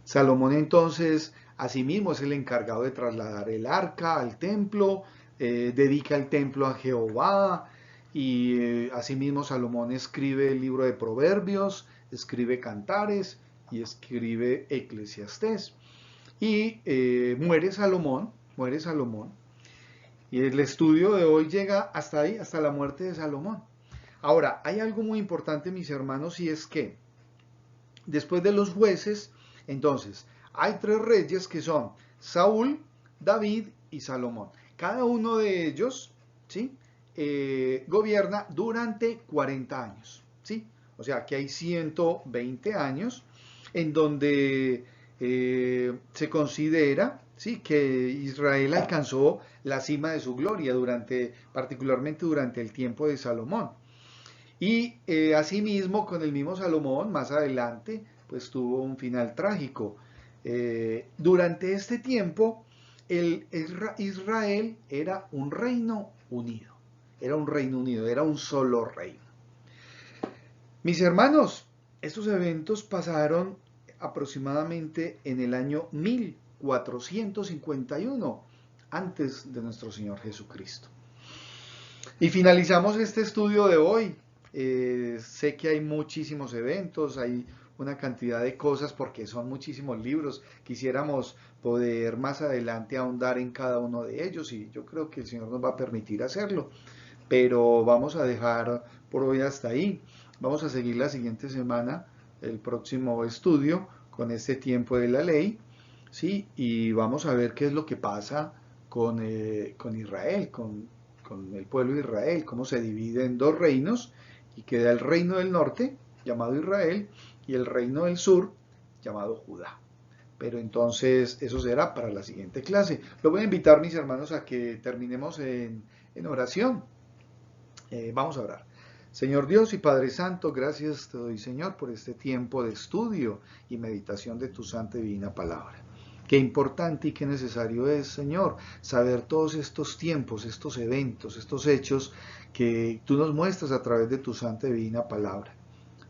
Salomón entonces Asimismo es el encargado de trasladar el arca al templo, dedica el templo a Jehová, y asimismo Salomón escribe el libro de Proverbios, escribe Cantares y escribe Eclesiastés. Y muere Salomón, y el estudio de hoy llega hasta ahí, hasta la muerte de Salomón. Ahora, hay algo muy importante, mis hermanos, y es que después de los jueces, entonces, hay 3 reyes que son Saúl, David y Salomón. Cada uno de ellos, ¿sí? Gobierna durante 40 años, ¿sí? O sea, que hay 120 años en donde se considera, ¿sí?, que Israel alcanzó la cima de su gloria, particularmente durante el tiempo de Salomón. Y asimismo, con el mismo Salomón, más adelante, pues tuvo un final trágico. Durante este tiempo, Israel era un reino unido. Era un reino unido, era un solo reino. Mis hermanos, estos eventos pasaron aproximadamente en el año 1451, antes de nuestro Señor Jesucristo. Y finalizamos este estudio de hoy. Sé que hay muchísimos eventos, hay una cantidad de cosas porque son muchísimos libros. Quisiéramos poder más adelante ahondar en cada uno de ellos y yo creo que el Señor nos va a permitir hacerlo. Pero vamos a dejar por hoy hasta ahí. Vamos a seguir la siguiente semana el próximo estudio con este tiempo de la ley, ¿sí? Y vamos a ver qué es lo que pasa con Israel, con el pueblo de Israel, cómo se divide en 2 reinos y queda el reino del norte, llamado Israel, y el reino del sur, llamado Judá. Pero entonces eso será para la siguiente clase. Lo voy a invitar, mis hermanos, a que terminemos en oración. Vamos a orar. Señor Dios y Padre Santo, gracias te doy, Señor, por este tiempo de estudio y meditación de tu santa y divina palabra. Qué importante y qué necesario es, Señor, saber todos estos tiempos, estos eventos, estos hechos que tú nos muestras a través de tu santa y divina palabra.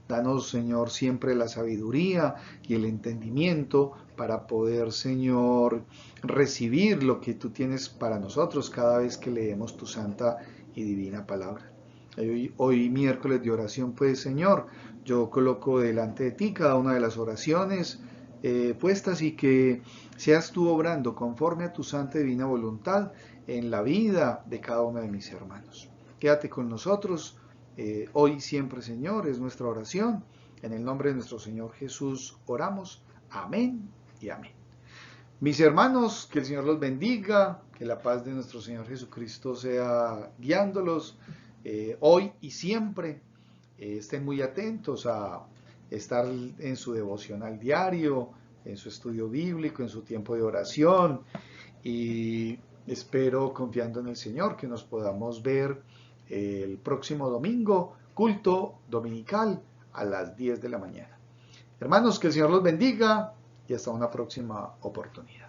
Danos, Señor, siempre la sabiduría y el entendimiento para poder, Señor, recibir lo que tú tienes para nosotros cada vez que leemos tu santa y divina palabra. Hoy miércoles de oración, pues, Señor, yo coloco delante de ti cada una de las oraciones puestas y que seas tú obrando conforme a tu santa y divina voluntad en la vida de cada uno de mis hermanos. Quédate con nosotros. Hoy y siempre, Señor, es nuestra oración. En el nombre de nuestro Señor Jesús oramos. Amén y amén. Mis hermanos, que el Señor los bendiga, que la paz de nuestro Señor Jesucristo sea guiándolos hoy y siempre. Estén muy atentos a estar en su devocional diario, en su estudio bíblico, en su tiempo de oración. Y espero, confiando en el Señor, que nos podamos ver el próximo domingo, culto dominical a las 10 de la mañana. Hermanos, que el Señor los bendiga y hasta una próxima oportunidad.